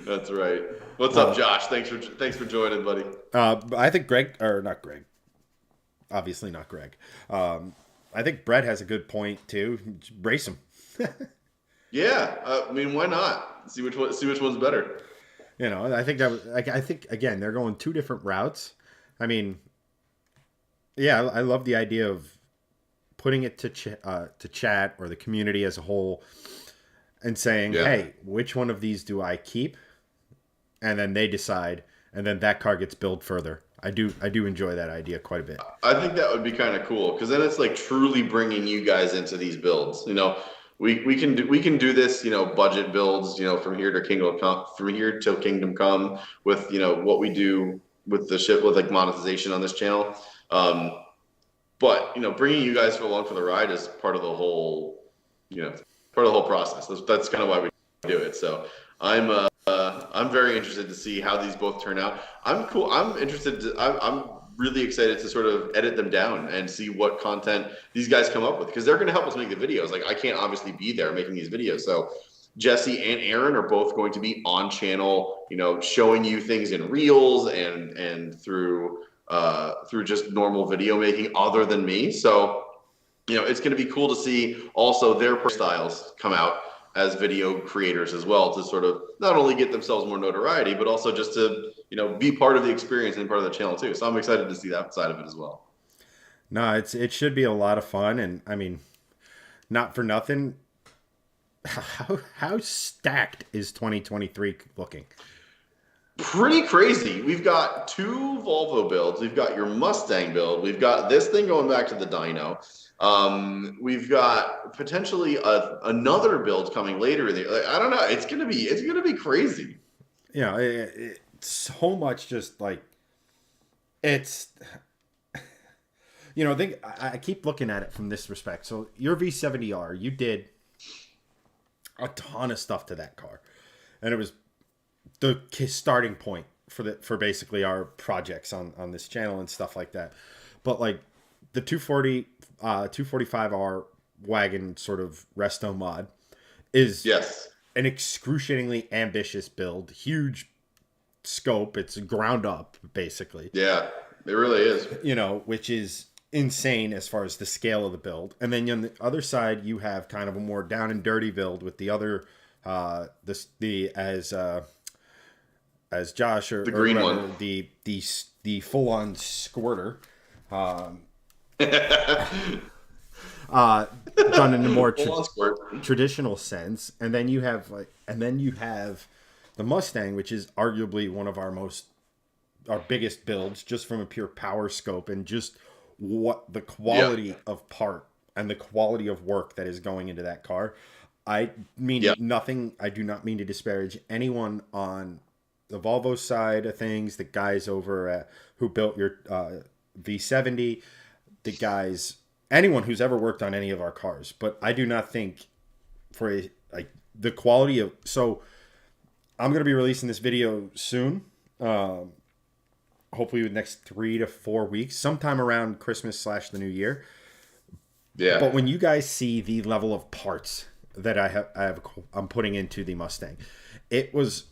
That's right. What's up, Josh? Thanks for joining, buddy. I think not Greg. Obviously not Greg. I think Brett has a good point too. Race him. Yeah, I mean, why not? See which one's better. You know, I think again they're going two different routes. I mean, yeah, I love the idea of putting it to chat or the community as a whole, and saying, hey, which one of these do I keep? And then they decide, and then that car gets built further. I do enjoy that idea quite a bit. I think that would be kind of cool, because then it's like truly bringing you guys into these builds. You know, we can do this, you know, budget builds, you know, from here till Kingdom Come with, you know, what we do with the ship with like monetization on this channel. But, you know, bringing you guys along for the ride is part of the whole, you know, part of the whole process. That's kind of why we do it. So I'm very interested to see how these both turn out. I'm really excited to sort of edit them down and see what content these guys come up with, because they're going to help us make the videos. Like, I can't obviously be there making these videos. So Jesse and Aaron are both going to be on channel, you know, showing you things in reels and through just normal video making other than me. So, you know, it's going to be cool to see also their styles come out as video creators as well, to sort of not only get themselves more notoriety, but also just to, you know, be part of the experience and part of the channel too. So I'm excited to see that side of it as well. No, it should be a lot of fun. And I mean, not for nothing, how stacked is 2023 looking? Pretty crazy. We've got 2 Volvo builds. We've got your Mustang build. We've got this thing going back to the dyno. We've got potentially another build coming later in the. Like, I don't know. It's gonna be crazy. Yeah, it's so much. Just like it's. You know, I keep looking at it from this respect. So your V70R, you did a ton of stuff to that car, and it was the starting point for basically our projects on this channel and stuff like that. But like the 245R wagon sort of resto mod is an excruciatingly ambitious build, huge scope. It's ground up basically. Yeah, it really is. You know, which is insane as far as the scale of the build. And then on the other side, you have kind of a more down and dirty build with the other as Josh or the green one, the full on squirter, done in a more traditional sense. And then you have the Mustang, which is arguably one of our biggest builds, just from a pure power scope and just what the quality of part and the quality of work that is going into that car. I mean nothing. I do not mean to disparage anyone on the Volvo side of things, the guys over at who built your V70, the guys, anyone who's ever worked on any of our cars. But I do not think the quality of. So I'm going to be releasing this video soon. Hopefully the next 3 to 4 weeks, sometime around Christmas / the new year. Yeah. But when you guys see the level of parts that I'm putting into the Mustang, it was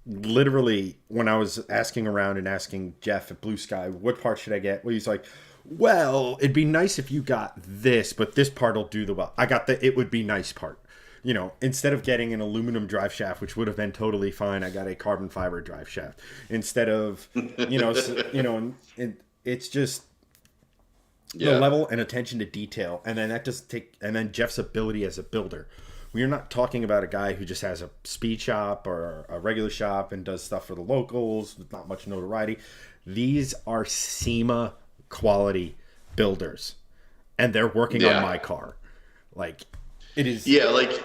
literally when I was asking around and asking Jeff at Blue Sky, what part should I get? Well, he's like, well, it'd be nice if you got this, but this part will do the well. I got the it would be nice part. You know, instead of getting an aluminum drive shaft, which would have been totally fine, I got a carbon fiber drive shaft. Instead of, it's just the level and attention to detail. And then and then Jeff's ability as a builder. We're not talking about a guy who just has a speed shop or a regular shop and does stuff for the locals with not much notoriety. These are SEMA quality builders, and they're working on my car. Like, it is. Yeah, like,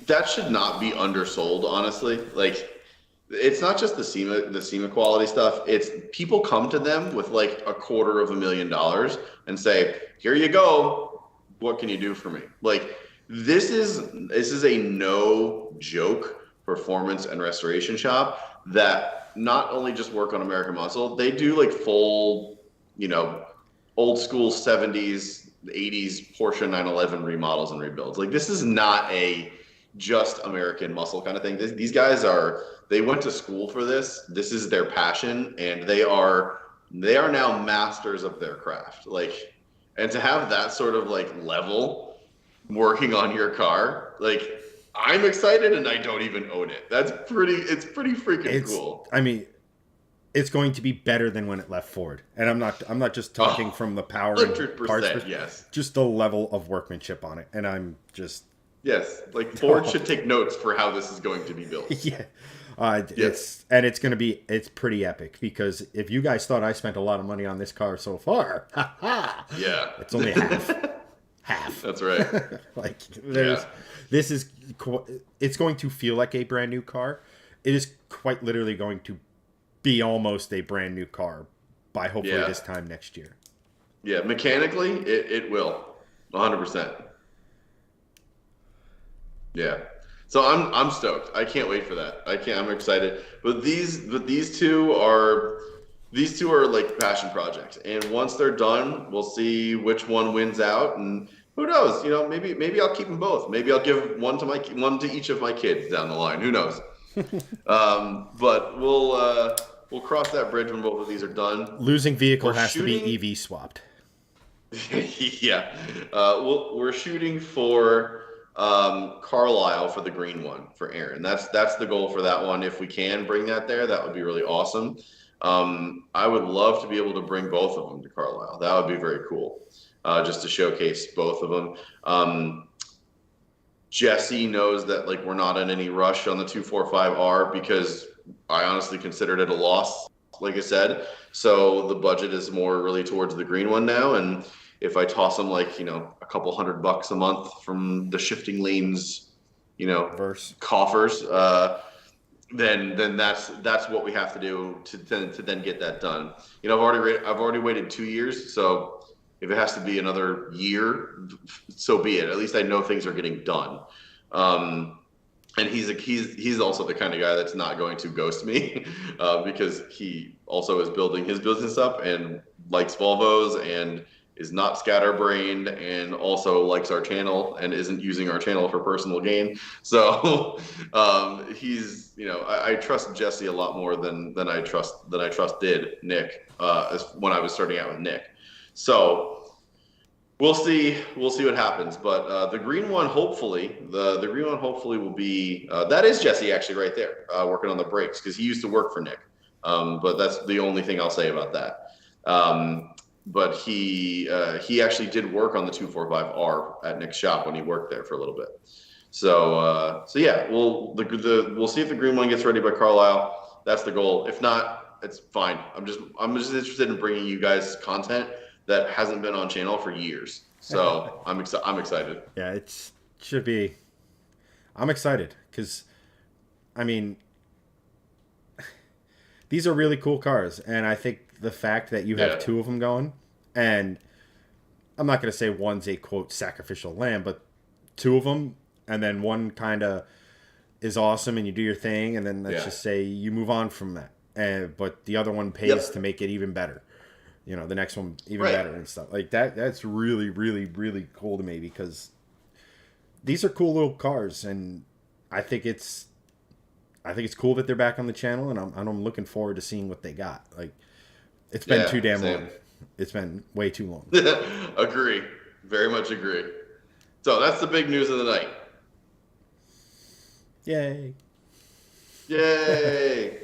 that should not be undersold, honestly. Like, it's not just the SEMA quality stuff. It's people come to them with like $250,000 and say, "Here you go. What can you do for me?" Like this is a no joke performance and restoration shop that not only just work on American muscle, they do like full, old school 70s, 80s Porsche 911 remodels and rebuilds. Like this is not a just American muscle kind of thing. These guys they went to school for this. This is their passion, and they are now masters of their craft. Like, and to have that sort of like level working on your car, like I'm excited, and I don't even own it. It's pretty freaking cool. I mean, it's going to be better than when it left Ford, and I'm not just talking from the power and parts, yes, just the level of workmanship on it, and I'm just yes, like Ford should take notes for how this is going to be built. Yeah. Yes. It's pretty epic, because if you guys thought I spent a lot of money on this car so far, yeah, it's only half. That's right. Like it's going to feel like a brand new car. It is quite literally going to be almost a brand new car by hopefully this time next year. Yeah, mechanically it will 100%. Yeah. So I'm stoked. I can't wait for that. I'm excited. But these two are like passion projects. And once they're done, we'll see which one wins out, and who knows? Maybe I'll keep them both. Maybe I'll give one to each of my kids down the line. Who knows? But we'll cross that bridge when both of these are done. Losing vehicle has to be EV swapped. Yeah. We're shooting for Carlisle for the green one for Aaron. That's the goal for that one. If we can bring that there, that would be really awesome. I would love to be able to bring both of them to Carlisle. That would be very cool, just to showcase both of them. Jesse knows that like we're not in any rush on the 245R, because I honestly considered it a loss, like I said. So the budget is more really towards the green one now, and if I toss them like, a couple $100 a month from the shifting lanes, coffers, then that's what we have to do to then get that done. I've already waited 2 years, so if it has to be another year, so be it. At least I know things are getting done. And he's also the kind of guy that's not going to ghost me, because he also is building his business up and likes Volvos and is not scatterbrained, and also likes our channel and isn't using our channel for personal gain. So he's, I trust Jesse a lot more than I trusted Nick when I was starting out with Nick. So we'll see what happens. But the green one, hopefully, the green one hopefully will be that is Jesse actually right there, working on the brakes, because he used to work for Nick. But that's the only thing I'll say about that. But he actually did work on the 245R at Nick's shop when he worked there for a little bit. So yeah, we'll see if the green one gets ready by Carlisle. That's the goal. If not, it's fine. I'm just interested in bringing you guys content that hasn't been on channel for years. So I'm excited. Yeah, it should be. I'm excited because, I mean, these are really cool cars, and I think the fact that you have two of them going, and I'm not going to say one's a quote sacrificial lamb, but two of them, and then one kind of is awesome and you do your thing, and then let's just say you move on from that, but the other one pays to make it even better. The next one even better and stuff like that. That's really, really, really cool to me, because these are cool little cars, and I think it's cool that they're back on the channel, and I'm looking forward to seeing what they got. Like, it's been too damn long. It's been way too long. Agree. Very much agree. So that's the big news of the night. Yay. Yay.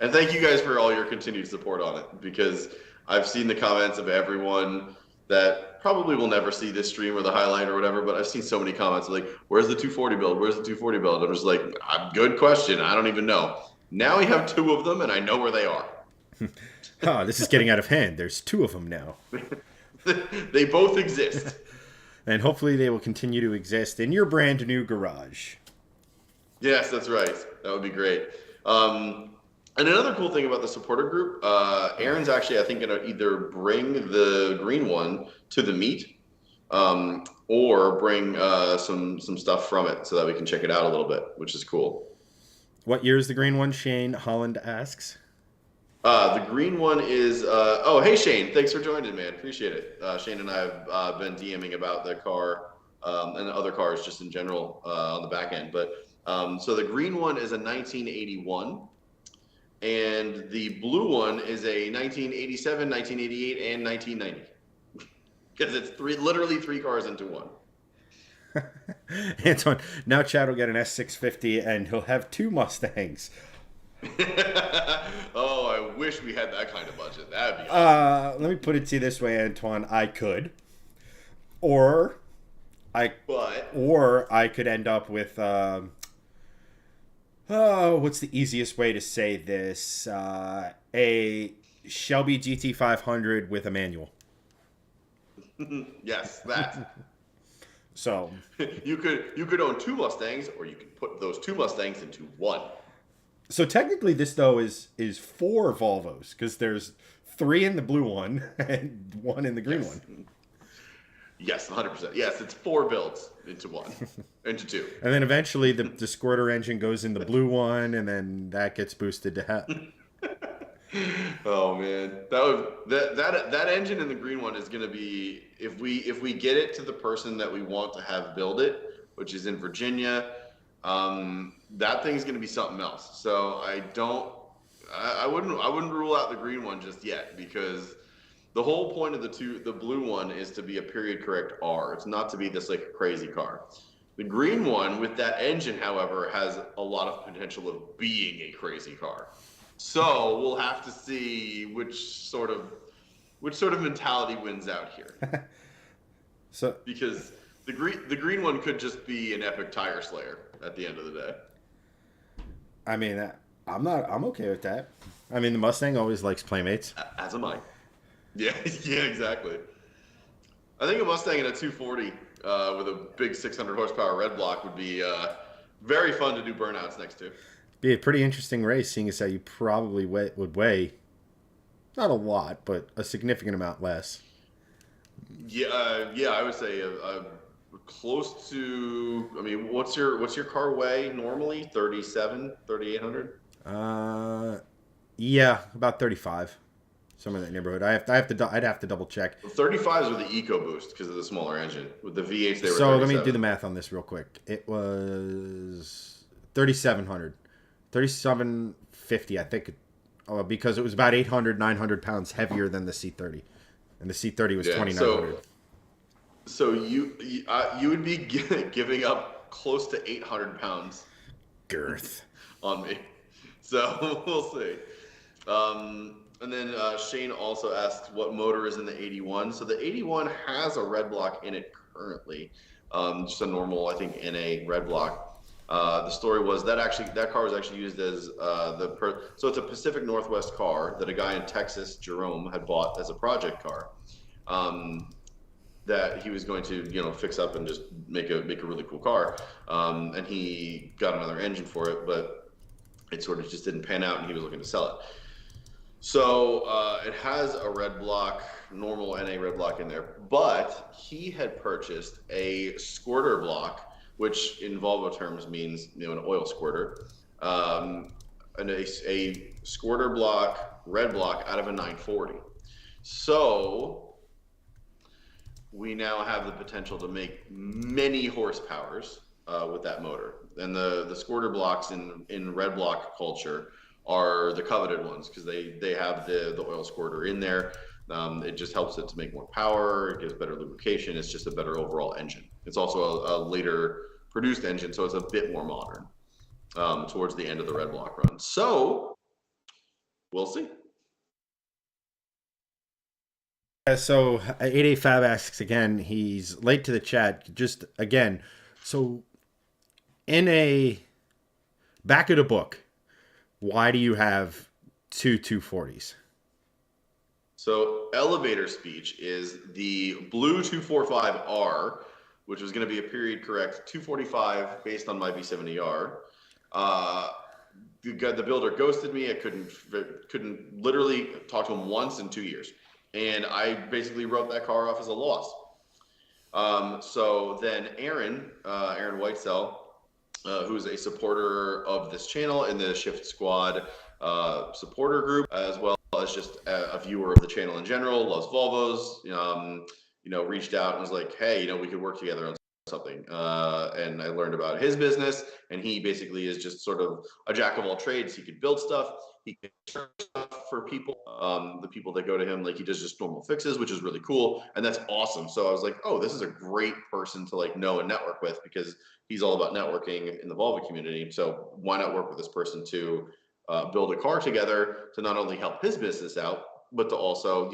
And thank you guys for all your continued support on it, because I've seen the comments of everyone that probably will never see this stream or the highlight or whatever, but I've seen so many comments like, where's the 240 build? Where's the 240 build? I'm just like, good question. I don't even know. Now we have two of them, and I know where they are. This is getting out of hand. There's two of them now. They both exist. And hopefully they will continue to exist in your brand new garage. Yes, that's right. That would be great. And another cool thing about the supporter group, Aaron's actually, I think, going to either bring the green one to the meet, or bring some stuff from it so that we can check it out a little bit, which is cool. What year is the green one? Shane Holland asks. The green one is, oh, hey, Shane. Thanks for joining, man. Appreciate it. Shane and I have been DMing about the car and other cars just in general on the back end. But so the green one is a 1981, and the blue one is a 1987, 1988, and 1990. Because it's literally three cars into one. Antoine, now Chad will get an S650 and he'll have two Mustangs. Oh, I wish we had that kind of budget. That'd be awesome. Let me put it to you this way, Antoine. I could, or I could end up with what's the easiest way to say this? A Shelby GT500 with a manual. Yes, that. So you could own two Mustangs, or you could put those two Mustangs into one. So technically, this though is four Volvos because there's three in the blue one and one in the green one. Yes, 100%. Yes, it's four builds into one, into two. And then eventually the squirter engine goes in the blue one, and then that gets boosted to hell. Oh man, that engine in the green one is going to be, if we get it to the person that we want to have build it, which is in Virginia, that thing's going to be something else. So I wouldn't rule out the green one just yet, because the whole point of the blue one is to be a period correct R. It's not to be this like crazy car. The green one with that engine, however, has a lot of potential of being a crazy car. So we'll have to see which sort of mentality wins out here. So because the green one could just be an epic tire slayer at the end of the day. I mean, I'm okay with that. I mean, the Mustang always likes playmates. As am I. Yeah, yeah, exactly. I think a Mustang in a 240 with a big 600 horsepower red block would be very fun to do burnouts next to. Be a pretty interesting race, seeing as how you probably would weigh not a lot, but a significant amount less. Yeah, I would say close to. I mean, what's your car weigh normally? 3,800. Yeah, about 35. Somewhere in that neighborhood. I'd have to double check. 35s were the EcoBoost because of the smaller engine. With the V8s, they were. So let me do the math on this real quick. It was 3,700, 3,750, I think, because it was about 800, 900 pounds heavier than the C30, and the C30 was 2,900. So you would be giving up close to 800 pounds girth on me. So we'll see. And then Shane also asked what motor is in the 81. So the 81 has a red block in it currently, just a normal, I think, NA red block. The story was that car was actually used as so it's a Pacific Northwest car that a guy in Texas, Jerome, had bought as a project car, that he was going to fix up and just make a really cool car, and he got another engine for it, but it sort of just didn't pan out, and he was looking to sell it. So it has a red block, normal NA red block in there, but he had purchased a squirter block, which in Volvo terms means an oil squirter, and a squirter block, red block out of a 940. So we now have the potential to make many horsepowers with that motor. And the squirter blocks in red block culture are the coveted ones because they have the oil squirter in there. It just helps it to make more power. It gives better lubrication. It's just a better overall engine. It's also a later produced engine, so it's a bit more modern towards the end of the red block run. So we'll see. So 88 Fab asks again, he's late to the chat, just again, so in a back of the book, why do you have two 240s? So elevator speech is the blue 245R, which was going to be a period correct 245 based on my V70R. the builder ghosted me. I couldn't literally talk to him once in 2 years, and I basically wrote that car off as a loss. So then Aaron Whitesell, who's a supporter of this channel in the Shift Squad supporter group, as well as just a viewer of the channel in general, loves Volvos, reached out and was like, hey, we could work together on something. And I learned about his business, and he basically is just sort of a jack of all trades. He could build stuff, he could serve stuff for people, the people that go to him, like he does just normal fixes, which is really cool, and that's awesome. So I was like, oh, this is a great person to like know and network with, because he's all about networking in the Volvo community. So why not work with this person to build a car together to not only help his business out, but to also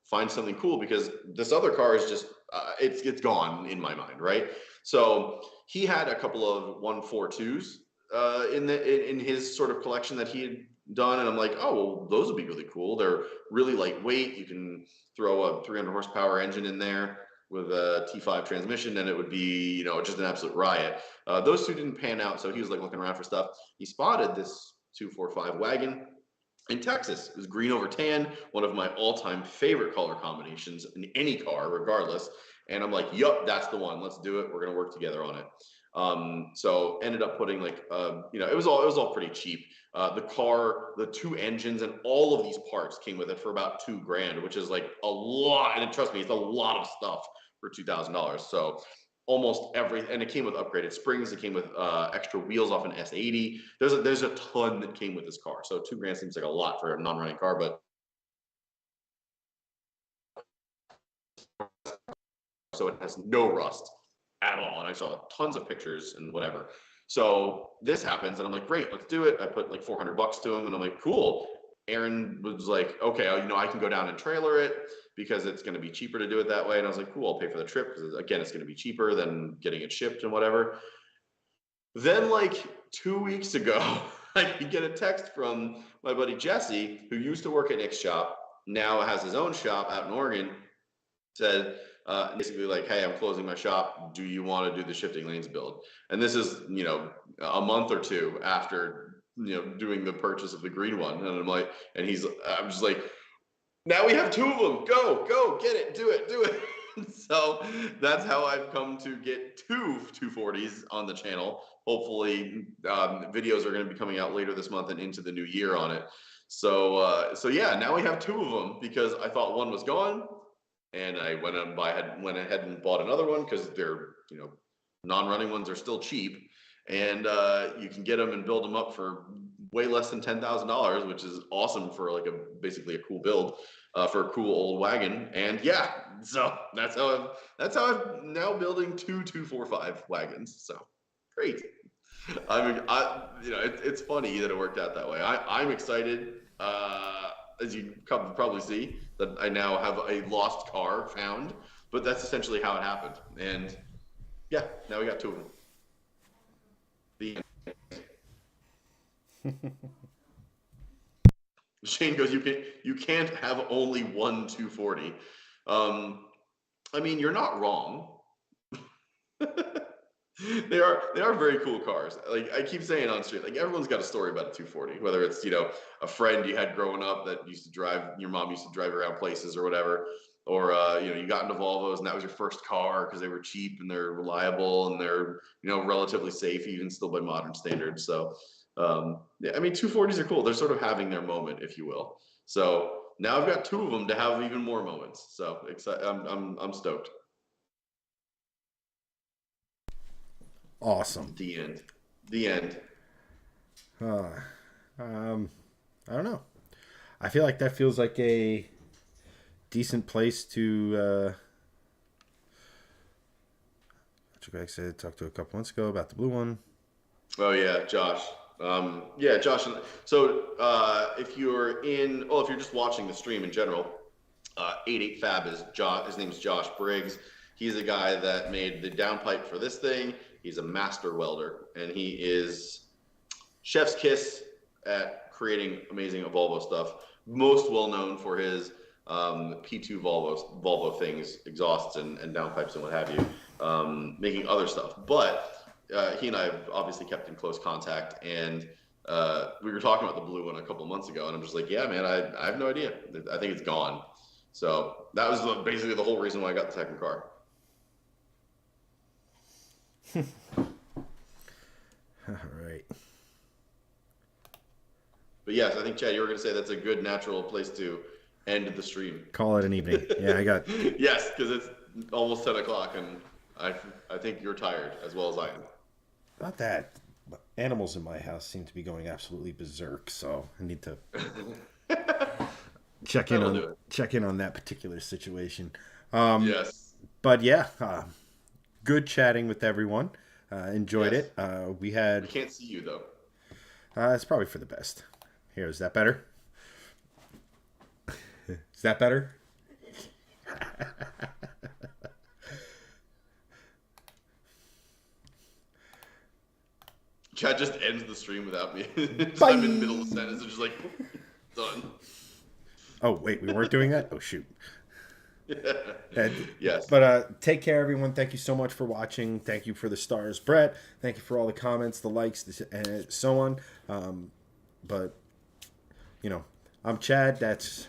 find something cool, because this other car is just it's gone in my mind, right? So he had a couple of 142s in his sort of collection that he had done, and I'm like, oh, well, those would be really cool. They're really lightweight. You can throw a 300 horsepower engine in there with a T5 transmission, and it would be just an absolute riot. Those two didn't pan out, so he was like looking around for stuff. He spotted this 245 wagon in Texas. It was green over tan, one of my all-time favorite color combinations in any car, regardless. And I'm like, yup, that's the one. Let's do it. We're gonna work together on it. So ended up putting like, it was all pretty cheap. The car, the two engines, and all of these parts came with it for about $2,000, which is like a lot. And trust me, it's a lot of stuff for $2,000. So almost and it came with upgraded springs. It came with extra wheels off an S80. There's a ton that came with this car. So $2,000 seems like a lot for a non-running car, but so it has no rust at all. And I saw tons of pictures and whatever. So this happens, and I'm like, great, let's do it. I put like $400 to him, and I'm like, cool. Aaron was like, okay, I can go down and trailer it because it's going to be cheaper to do it that way. And I was like, cool, I'll pay for the trip, because again, it's going to be cheaper than getting it shipped and whatever. Then like 2 weeks ago, I get a text from my buddy Jesse, who used to work at Nick's shop, now has his own shop out in Oregon. Said basically like, hey, I'm closing my shop. Do you want to do the shifting lanes build? And this is a month or two after doing the purchase of the green one. And I'm like, I'm just like, now we have two of them. Go, get it, do it. So that's how I've come to get two 240s on the channel. Hopefully, videos are going to be coming out later this month and into the new year on it. So yeah, now we have two of them, because I thought one was gone, and I went ahead and bought another one, because they're non-running ones are still cheap, and you can get them and build them up for way less than $10,000, which is awesome for like basically a cool build for a cool old wagon. And yeah, so that's how I'm now building two 245 wagons. So great. It's funny that it worked out that way. I'm excited, as you probably see, that I now have a lost car found, but that's essentially how it happened. And yeah, now we got two of them. Shane goes, you can't have only one 240. I mean, you're not wrong. They are very cool cars. Like I keep saying on street, like everyone's got a story about a 240, whether it's a friend you had growing up that your mom used to drive around places or whatever, or you got into Volvos and that was your first car because they were cheap and they're reliable and they're relatively safe, even still by modern standards. So yeah, I mean 240s are cool. They're sort of having their moment, if you will. So now I've got two of them to have even more moments. So I'm stoked. Awesome. The end. I don't know. I feel like that feels like a decent place to. What you guys said, talked to a couple months ago about the blue one. Oh yeah, Josh. Yeah, Josh. So if you're just watching the stream in general, 88 Fab is Josh. His name's Josh Briggs. He's a guy that made the downpipe for this thing. He's a master welder, and he is chef's kiss at creating amazing Volvo stuff. Most well known for his P2 Volvo things, exhausts and downpipes and what have you, making other stuff. But he and I have obviously kept in close contact, and We were talking about the blue one a couple months ago, and I'm just like, yeah, man, I have no idea. I think it's gone. So that was basically the whole reason why I got the second car. All right. But yes, I think, Chad, you were going to say that's a good natural place to end the stream. Call it an evening. Yeah, I got. Yes, because it's almost 10 o'clock, and I think you're tired as well as I am. Not that. But animals in my house seem to be going absolutely berserk, so I need to check in on that particular situation. Yes. But yeah, good chatting with everyone. Enjoyed Yes. it. We I had. can't see you, though. It's probably for the best. Here, is that better? Is that better? Chad just ends the stream without me. Bye. I'm in the middle of the sentence and just like, done. Oh, wait, we weren't doing that? Oh, shoot. Yes. But take care, everyone. Thank you so much for watching. Thank you for the stars, Brett. Thank you for all the comments, the likes, and so on. But, I'm Chad. That's